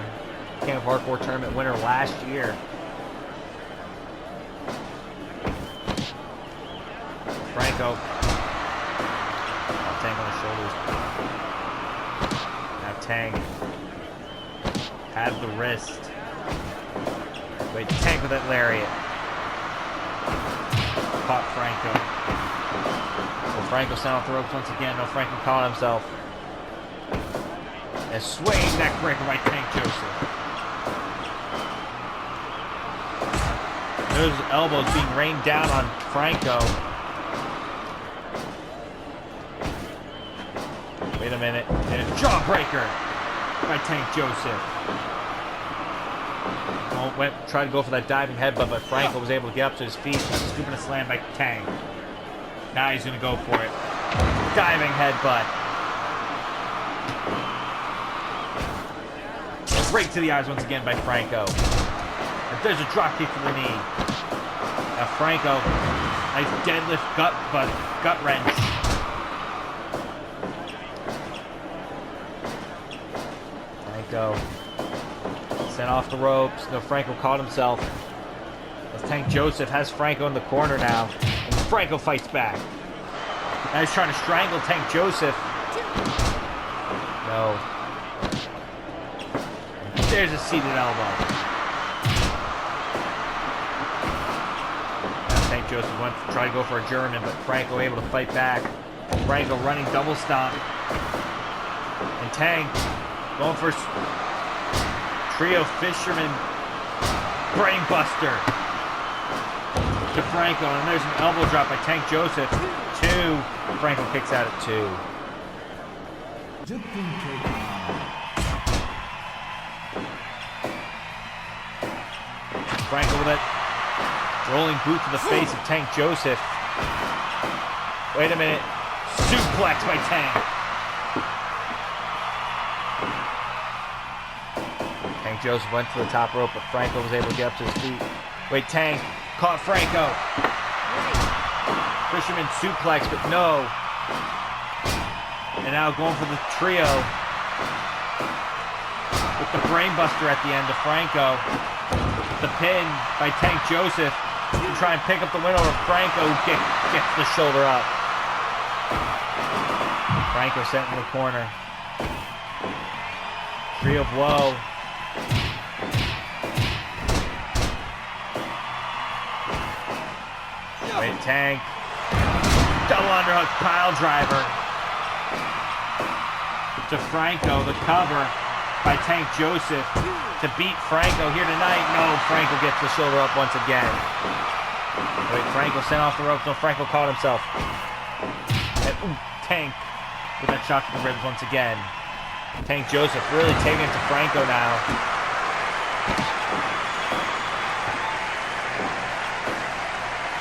King of Hardcore tournament winner last year. Franco. Tank on the shoulders. Now Tank. Had the wrist. Wait, Tank with that lariat. Caught Franco. Well, Franco sent off the ropes once again. No, Franco caught himself. A swaying neck breaker by Tank Joseph. Those elbows being rained down on Franco. Wait a minute. And a jawbreaker by Tank Joseph. Tried to go for that diving headbutt, but Franco was able to get up to his feet. Scooping a slam by Tank. Now he's going to go for it. Diving headbutt. Right to the eyes once again by Franco. And there's a drop kick to the knee. Now Franco, nice deadlift gut wrench. Franco sent off the ropes. No, Franco caught himself. As Tank Joseph has Franco in the corner now. And Franco fights back. Now he's trying to strangle Tank Joseph. No. And there's a seated elbow. Now Tank Joseph went to try to go for a German, but Franco able to fight back. Franco running double stomp. And Tank going for trio fisherman brainbuster to Franco, and there's an elbow drop by Tank Joseph. 2. Franco kicks out at 2. Franco with that rolling boot to the face of Tank Joseph. Wait a minute. Suplex by Tank. Tank Joseph went to the top rope, but Franco was able to get up to his feet. Wait, Tank caught Franco. Fisherman suplex, but no. And now going for the trio with the brainbuster at the end of Franco. The pin by Tank Joseph to try and pick up the win over Franco, who gets the shoulder up. Franco sent in the corner. Trio of woe. Wait, Tank. Double underhook pile driver to Franco. The cover by Tank Joseph to beat Franco here tonight. No, Franco gets the shoulder up once again. Wait, Franco sent off the ropes. No, Franco caught himself. And, Tank with that shot to the ribs once again. Tank Joseph really taking it to Franco now.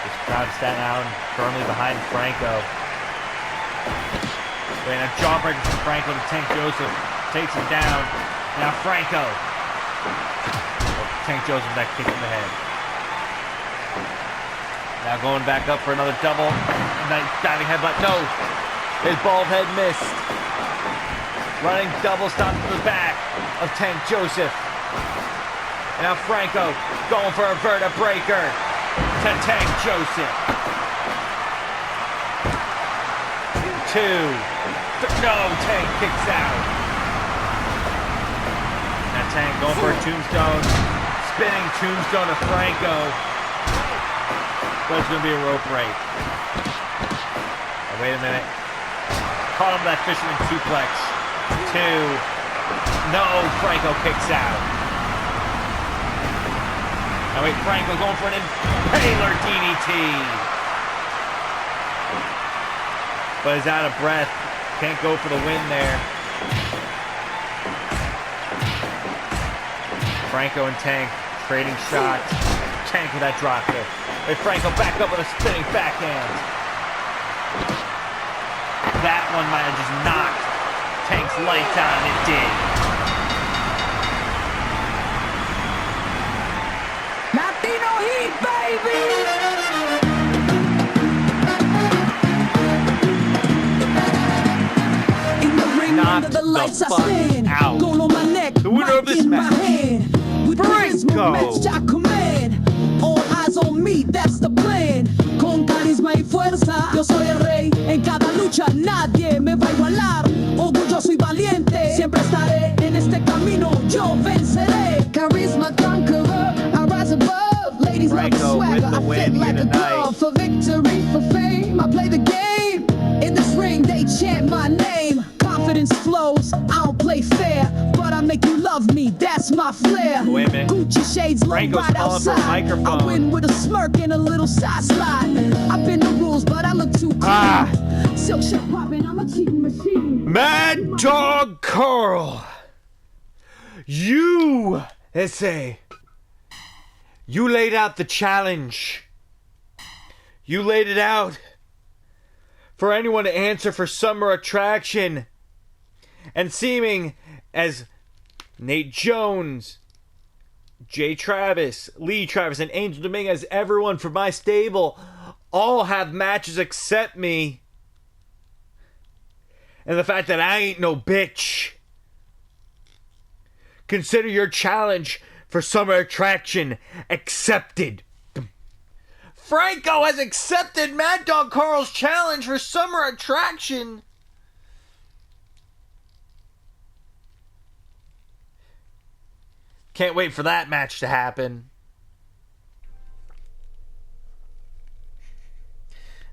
This crowd standing out firmly behind Franco. Wait, a jawbreaker from Franco to Tank Joseph. Takes him down. Now Franco. Tank Joseph with that kick in the head. Now going back up for another double. Nice diving headbutt. No. His bald head missed. Running double stop to the back of Tank Joseph. And now Franco going for a vertebreaker to Tank Joseph. 2. No, Tank kicks out. Now Tank going for a tombstone. Spinning tombstone to Franco. But it's going to be a rope break. Oh, wait a minute. Caught him with that fisherman suplex. 2. No, Franco kicks out. Now wait, Franco going for an impaler DDT. But he's out of breath. Can't go for the win there. Franco and Tank trading shots. Tank with that drop kick. Wait, Franco back up with a spinning backhand. That one might have just knocked Tank's lights out, and it did. Latino Heat, baby! Knocked the fuck out. The winner of this match, Franco. All eyes on me, that's the plan. Con carisma y fuerza, yo soy el rey. En cada lucha nadie me va a igualar. Orgulloso y valiente, siempre estaré en este camino. Yo venceré. Charisma conqueror, I rise above. Ladies love the swagger, I fit like a glove. For victory, for fame, I play the game. In this ring, they chant my name. Confidence flows, I don't play fair, but I make you love me, that's my flair. Wait a minute. Gucci shades low Franco's right calling for a outside. microphone. I win with a smirk and a little side slide. I've been the rules, but I look too clean. Silk shirt popping, I'm a cheating machine. Mad Dog Carl. You laid out the challenge. You laid it out for anyone to answer for Summer Attraction. And seeming as Nate Jones, Jay Travis, Lee Travis, and Angel Dominguez, everyone from my stable, all have matches except me. And the fact that I ain't no bitch. Consider your challenge for Summer Attraction accepted. Franco has accepted Mad Dog Carl's challenge for Summer Attraction. Can't wait for that match to happen.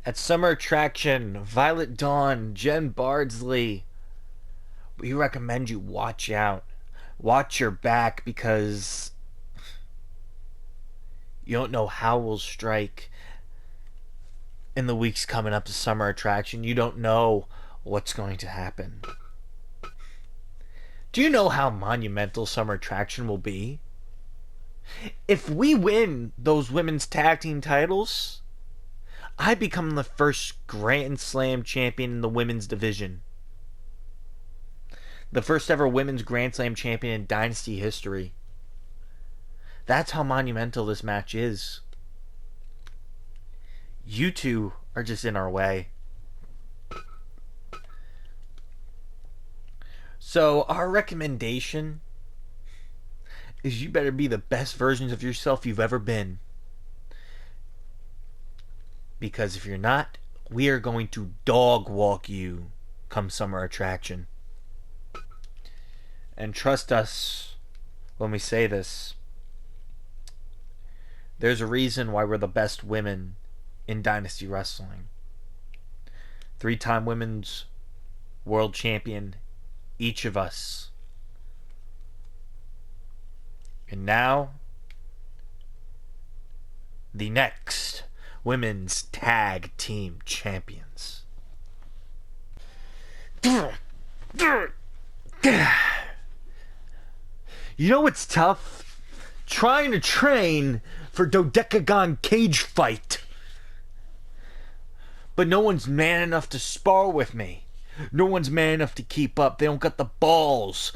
At Summer Attraction, Violet Dawn, Jen Bardsley, we recommend you watch out. Watch your back, because you don't know how we'll strike in the weeks coming up to Summer Attraction. You don't know what's going to happen. Do you know how monumental Summer Attraction will be? If we win those women's tag team titles, I become the first Grand Slam champion in the women's division. The first ever women's Grand Slam champion in Dynasty history. That's how monumental this match is. You two are just in our way. So our recommendation is you better be the best versions of yourself you've ever been. Because if you're not, we are going to dog walk you come Summer Attraction. And trust us when we say this. There's a reason why we're the best women in Dynasty Wrestling. 3-time women's world champion, each of us. And now, the next Women's Tag Team Champions. You know what's tough? Trying to train for Dodecagon cage fight. But no one's man enough to spar with me. No one's man enough to keep up. They don't got the balls.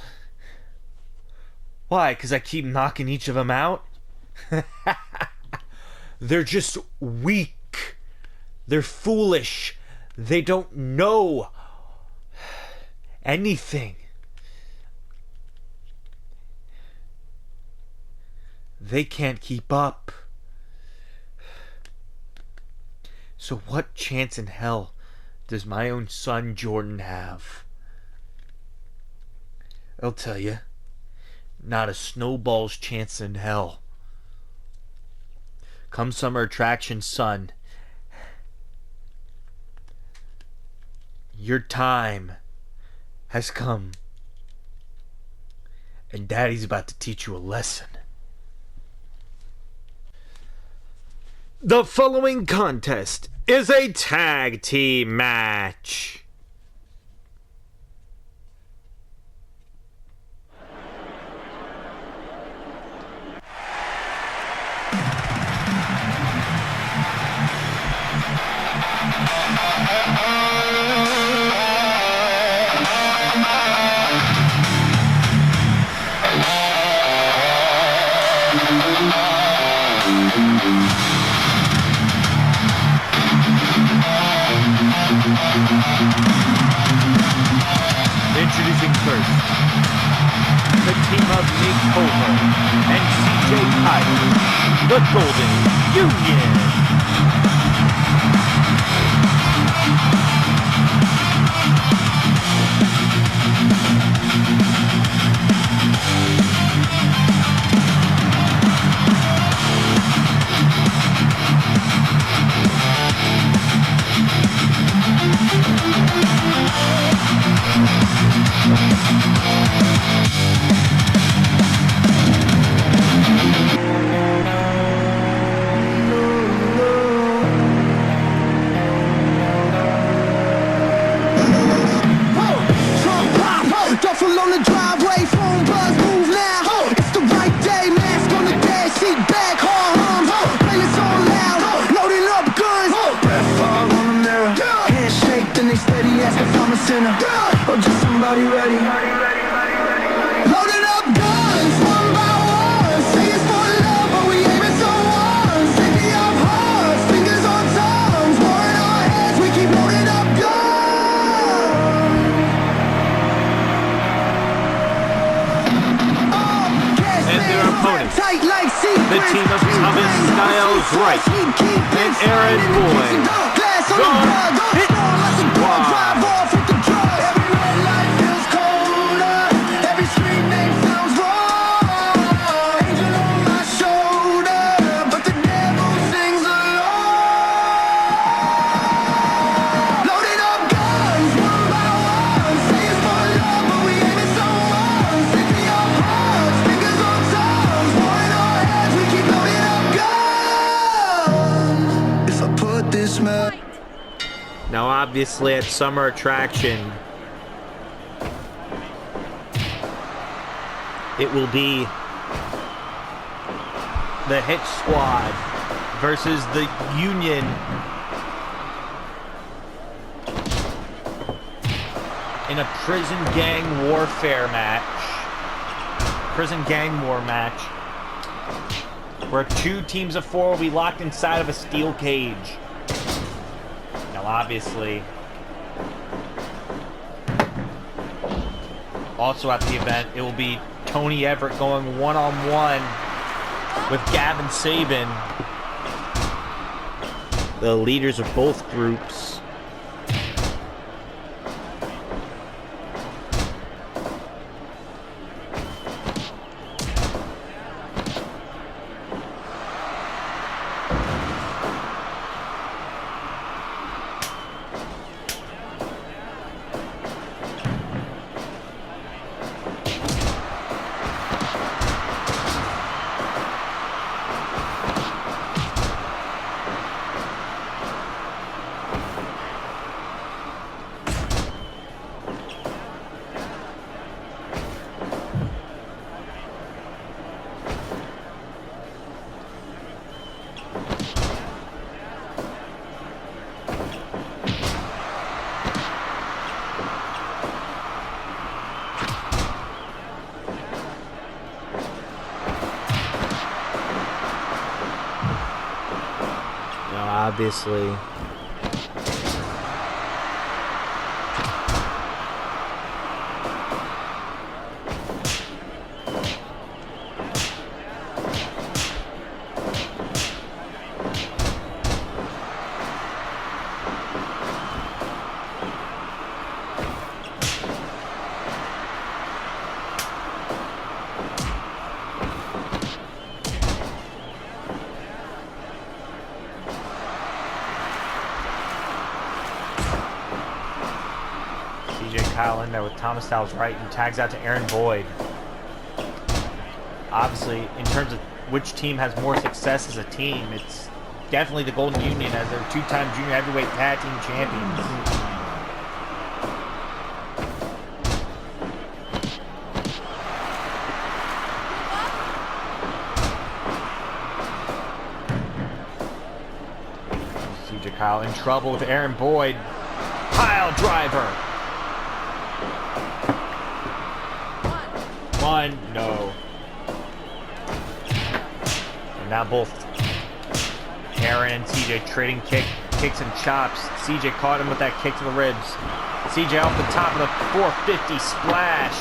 Why? Because I keep knocking each of them out? They're just weak. They're foolish. They don't know anything. They can't keep up. So what chance in hell does my own son Jordan have? I'll tell you, not a snowball's chance in hell. Come summer attraction, son, your time has come, and Daddy's about to teach you a lesson. The following contest is a tag team match. Introducing first, the team of Nick Over and CJ Kyle, the Golden Union. Duffel on the driveway, phone buzz, move now. It's the right day, mask on the dash, seat back, hard hums. Playlist on loud, loading up guns. Breath fog on the mirror, handshake, then they steady ask if I'm a sinner or just somebody ready. Loading up guns, one by one. Say it's for love, but we aiming so hard. Safety of hearts, fingers on tongues, war in our heads, we keep loading up guns. And their opponents, the team of Thomas Styles Wright and Aaron Boyd, the Hit Squad. Every red light feels colder, every street name sounds wrong. Angel on my shoulder, but the devil sings along. Loading up guns, one by one. Say it's for love, but we aiming so hard. Safety of hearts, fingers on tongues, war in our heads, we keep loading up guns. If I put this mess. Now, obviously, at Summer Attraction, it will be the Hit Squad versus the Union. In a prison gang warfare match. Prison gang war match. Where 2 teams of 4 will be locked inside of a steel cage. Now, obviously, also at the event, it will be Tony Everett going one-on-one with Gavin Sabin, the leaders of both groups. obviously. Kyle in there with Thomas Styles right, who tags out to Aaron Boyd. Obviously, in terms of which team has more success as a team, it's definitely the Golden Union as their two-time junior heavyweight tag team champions. CJ Kyle in trouble with Aaron Boyd. Pile driver. One, no. And now both Aaron and CJ trading kicks and chops. CJ caught him with that kick to the ribs. CJ off the top of the 450 splash.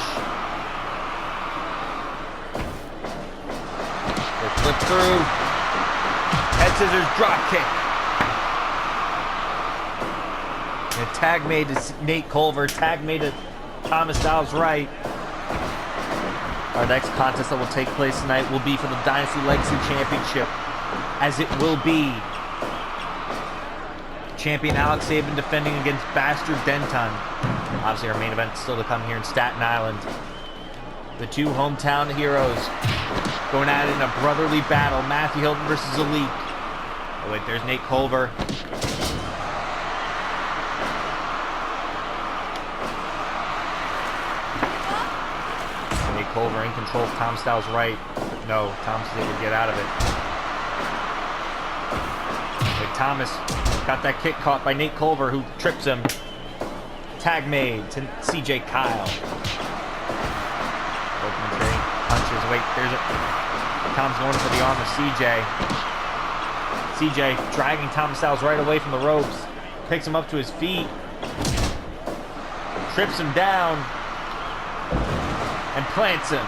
They flip through. Head scissors drop kick. And a tag made to Nate Culver. Tag made to Thomas Styles right. Our next contest that will take place tonight will be for the Dynasty Legacy Championship, as it will be champion Alex Sabin defending against Bastard Denton. Obviously, our main event is still to come here in Staten Island. The two hometown heroes going at it in a brotherly battle. Matthew Hilton versus Elite. Oh wait, there's Nate Culver. Culver in control of Tom Styles right. But no, Thomas is able to get out of it. But Thomas got that kick caught by Nate Culver, who trips him. Tag made to CJ Kyle. Opening punches. Wait, there's a... Tom's going for the arm of CJ. CJ dragging Thomas Styles right away from the ropes. Picks him up to his feet. Trips him down. And plants him.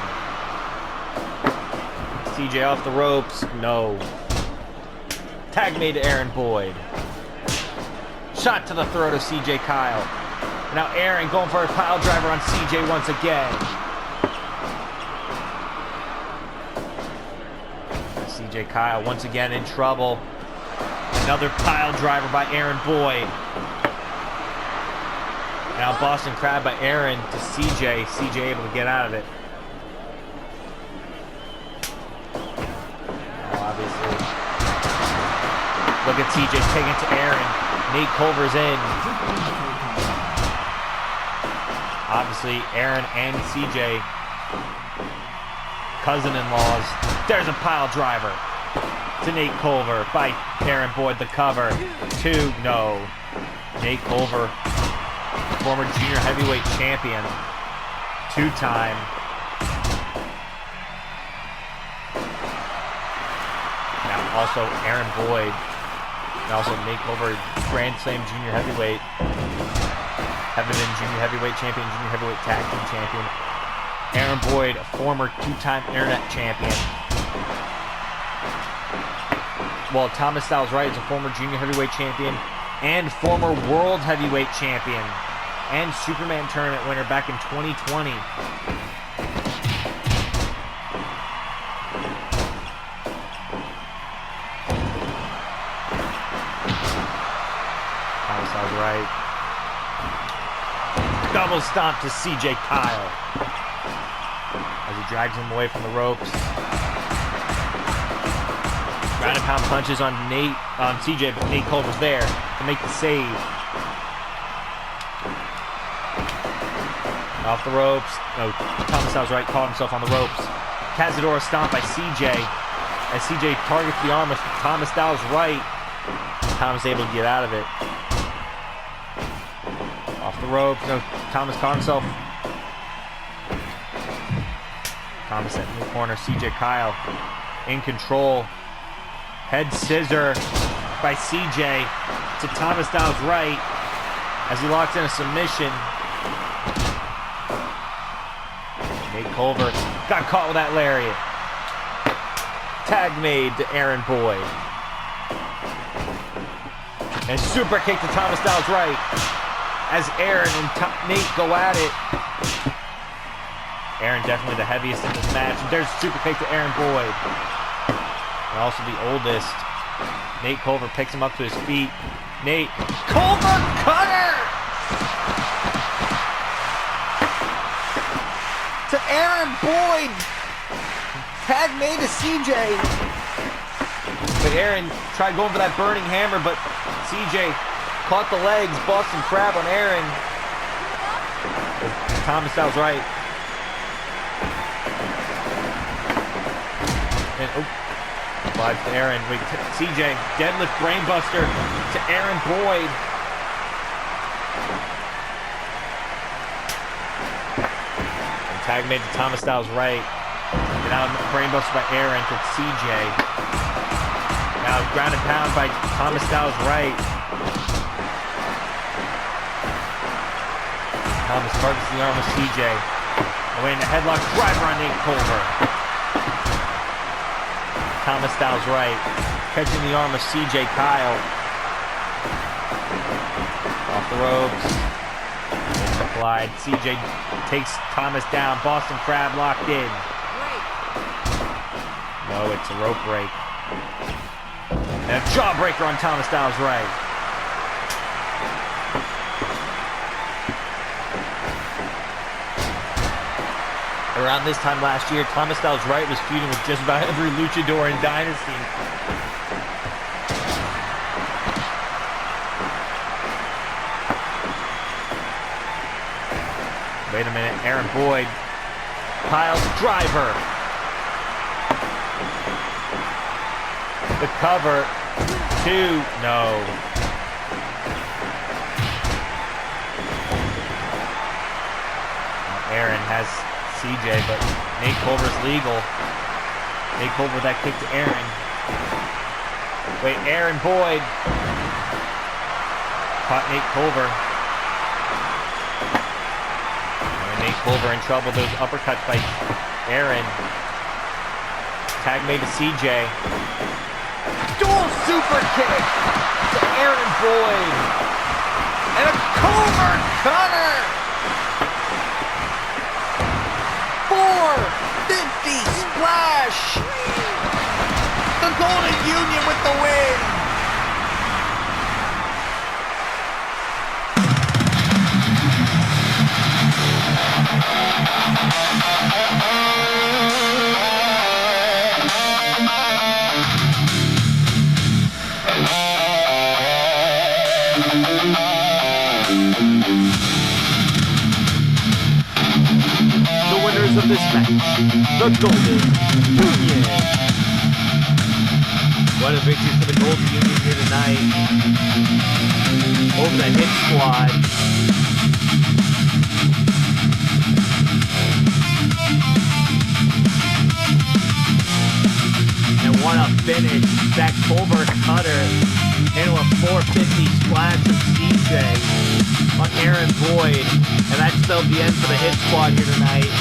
CJ off the ropes. No. Tag made to Aaron Boyd. Shot to the throat of CJ Kyle. And now Aaron going for a pile driver on CJ once again. CJ Kyle once again in trouble. Another pile driver by Aaron Boyd. Now Boston Crab by Aaron to CJ. CJ able to get out of it. Now obviously, look at CJ taking it to Aaron. Nate Culver's in. Obviously, Aaron and CJ, cousin-in-laws. There's a pile driver to Nate Culver by Aaron Boyd. The cover. Two, no. Nate Culver, former junior heavyweight champion, two-time. Now also Aaron Boyd, and also Nate Culver, Grand Slam junior heavyweight, having been junior heavyweight champion, junior heavyweight tag team champion. Aaron Boyd, a former two-time internet champion. Well, Thomas Styles Wright is a former junior heavyweight champion and former world heavyweight champion and Superman tournament winner back in 2020. Thomas Styles Wright. Double stomp to CJ Kyle as he drags him away from the ropes. Ground and pound punches on CJ, but Nate Culver's there to make the save. Off the ropes. No, Thomas Styles Wright caught himself on the ropes. Cazadora stomp by CJ as CJ targets the arm of Thomas Styles Wright. Thomas able to get out of it. Off the ropes. No, Thomas caught himself. Thomas set in the corner. CJ Kyle in control. Head scissor by CJ to Thomas Styles' right as he locks in a submission. Nate Culver got caught with that lariat. Tag made to Aaron Boyd. And super kick to Thomas Styles' right as Aaron and Nate go at it. Aaron definitely the heaviest in this match. And there's a super kick to Aaron Boyd. And also the oldest. Nate Culver picks him up to his feet. Nate Culver cutter to Aaron Boyd. Tag made to CJ. But Aaron tried going for that burning hammer, but CJ caught the legs, Boston Crab on Aaron. Thomas Styles right. And slides to Aaron. Wait, CJ deadlift brainbuster to Aaron Boyd. And tag made to Thomas Styles right. And now brainbuster by Aaron to CJ. Now ground and pound by Thomas Styles right. Thomas targets the arm of CJ. Away in the headlock driver on Nate Culver. Thomas Styles right. Catching the arm of CJ Kyle. Off the ropes. Glide. CJ takes Thomas down. Boston Crab locked in. No, it's a rope break. And a jawbreaker on Thomas Styles right. Around this time last year, Thomas Styles right was feuding with just about every luchador in Dynasty. Wait a minute, Aaron Boyd. Piles driver. The cover. 2. No. Aaron has CJ, but Nate Culver's legal. Nate Culver with that kick to Aaron. Wait, Aaron Boyd. Caught Nate Culver. And Nate Culver in trouble. Those uppercuts by Aaron. Tag made to CJ. Dual super kick to Aaron Boyd. And a Culver cutter. 450 splash. The Golden Union with the win. Of this match, the Golden Union. What a victory for the Golden Union here tonight. Over the Hit Squad. And what a finish. That Culver cutter into a 450 splash of CJ on Aaron Boyd. And that spelled the end for the Hit Squad here tonight.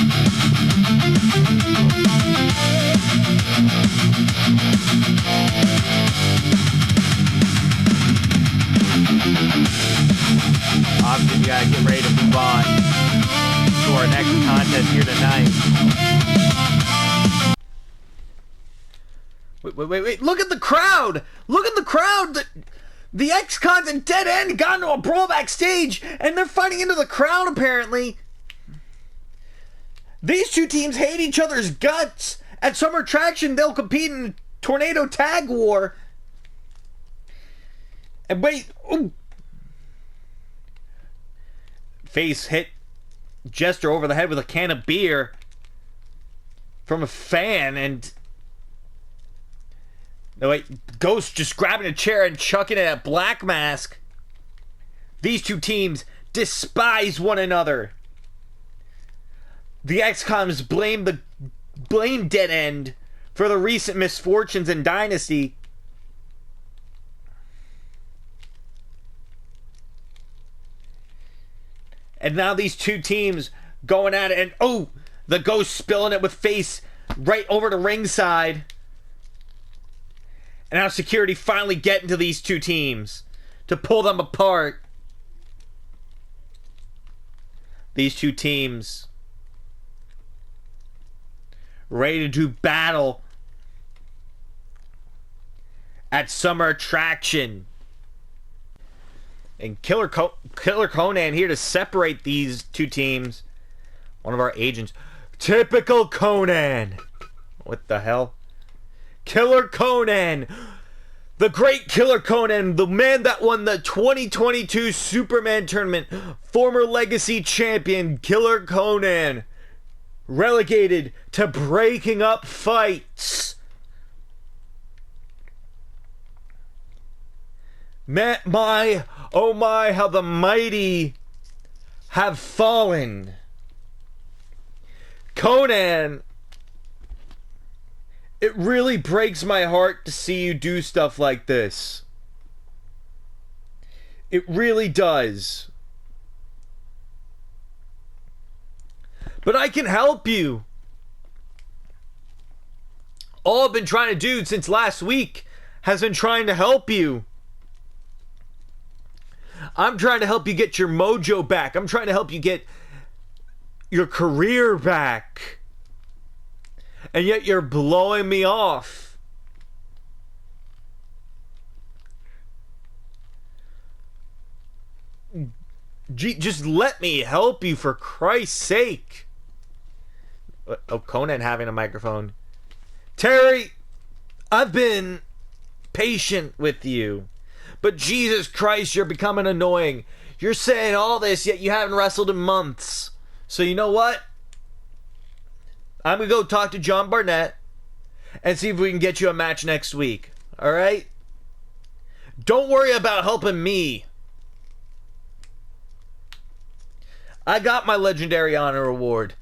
Obviously, we gotta get ready to move on to our next contest here tonight. Wait. Look at the crowd! Look at the crowd! The X-Cons and Dead End got into a brawl backstage, and they're fighting into the crowd, apparently. These two teams hate each other's guts. At Summer Attraction, they'll compete in Tornado Tag War. And wait, ooh. Face hit Jester over the head with a can of beer from a fan, and no wait, Ghost just grabbing a chair and chucking it at Black Mask. These two teams despise one another. The X-Coms blame Dead End for the recent misfortunes in Dynasty. And now these two teams going at it, and oh, the Ghost spilling it with face right over the ringside. And now security finally getting to these two teams to pull them apart. These two teams ready to do battle at Summer Attraction. And Killer Conan here to separate these two teams. One of our agents. Typical Conan. What the hell? Killer Conan. The great Killer Conan. The man that won the 2022 Superman tournament. Former Legacy champion Killer Conan. Relegated to breaking up fights. My, oh my, how the mighty have fallen. Conan, it really breaks my heart to see you do stuff like this. It really does. But I can help you. All I've been trying to do since last week has been trying to help you. I'm trying to help you get your mojo back. I'm trying to help you get your career back. And yet you're blowing me off. Just let me help you, for Christ's sake. Oh, Conan having a microphone. Terry, I've been patient with you. But Jesus Christ, you're becoming annoying. You're saying all this, yet you haven't wrestled in months. So you know what? I'm going to go talk to John Barnett and see if we can get you a match next week. Alright? Don't worry about helping me. I got my Legendary Honor Award.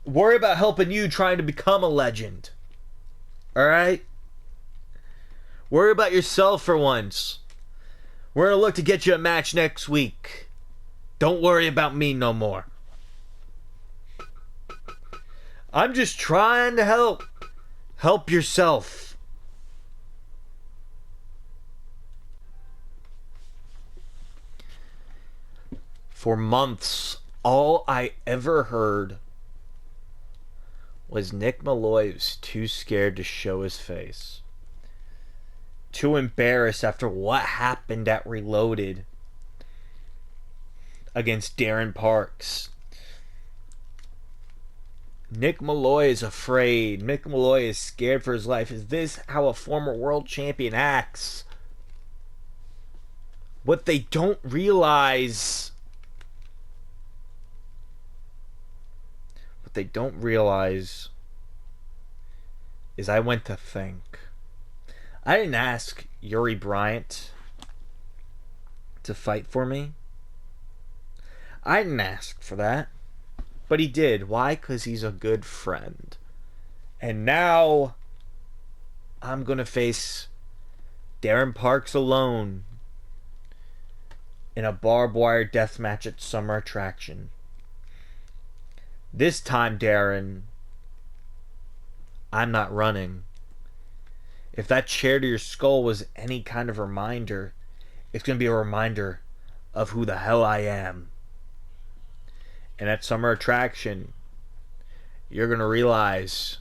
Worry about helping you trying to become a legend. Alright? Worry about yourself for once. We're going to look to get you a match next week. Don't worry about me no more. I'm just trying to help. Help yourself. For months, all I ever heard was Nick Malloy was too scared to show his face. Too embarrassed after what happened at Reloaded against Darren Parks. Nick Malloy is afraid. Nick Malloy is scared for his life. Is this how a former world champion acts? What they don't realize... What they don't realize is I went to think. I didn't ask Yuri Bryant to fight for me. I didn't ask for that. But he did. Why? Because he's a good friend. And now I'm going to face Darren Parks alone in a barbed wire death match at Summer Attraction. This time, Darren, I'm not running. If that chair to your skull was any kind of reminder, it's going to be a reminder of who the hell I am. And at Summer Attraction, you're going to realize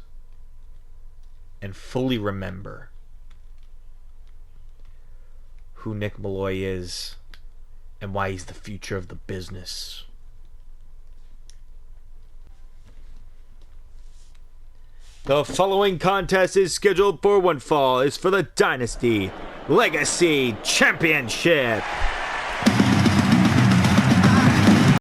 and fully remember who Nick Malloy is and why he's the future of the business. The following contest is scheduled for one fall. It's for the Dynasty Legacy Championship.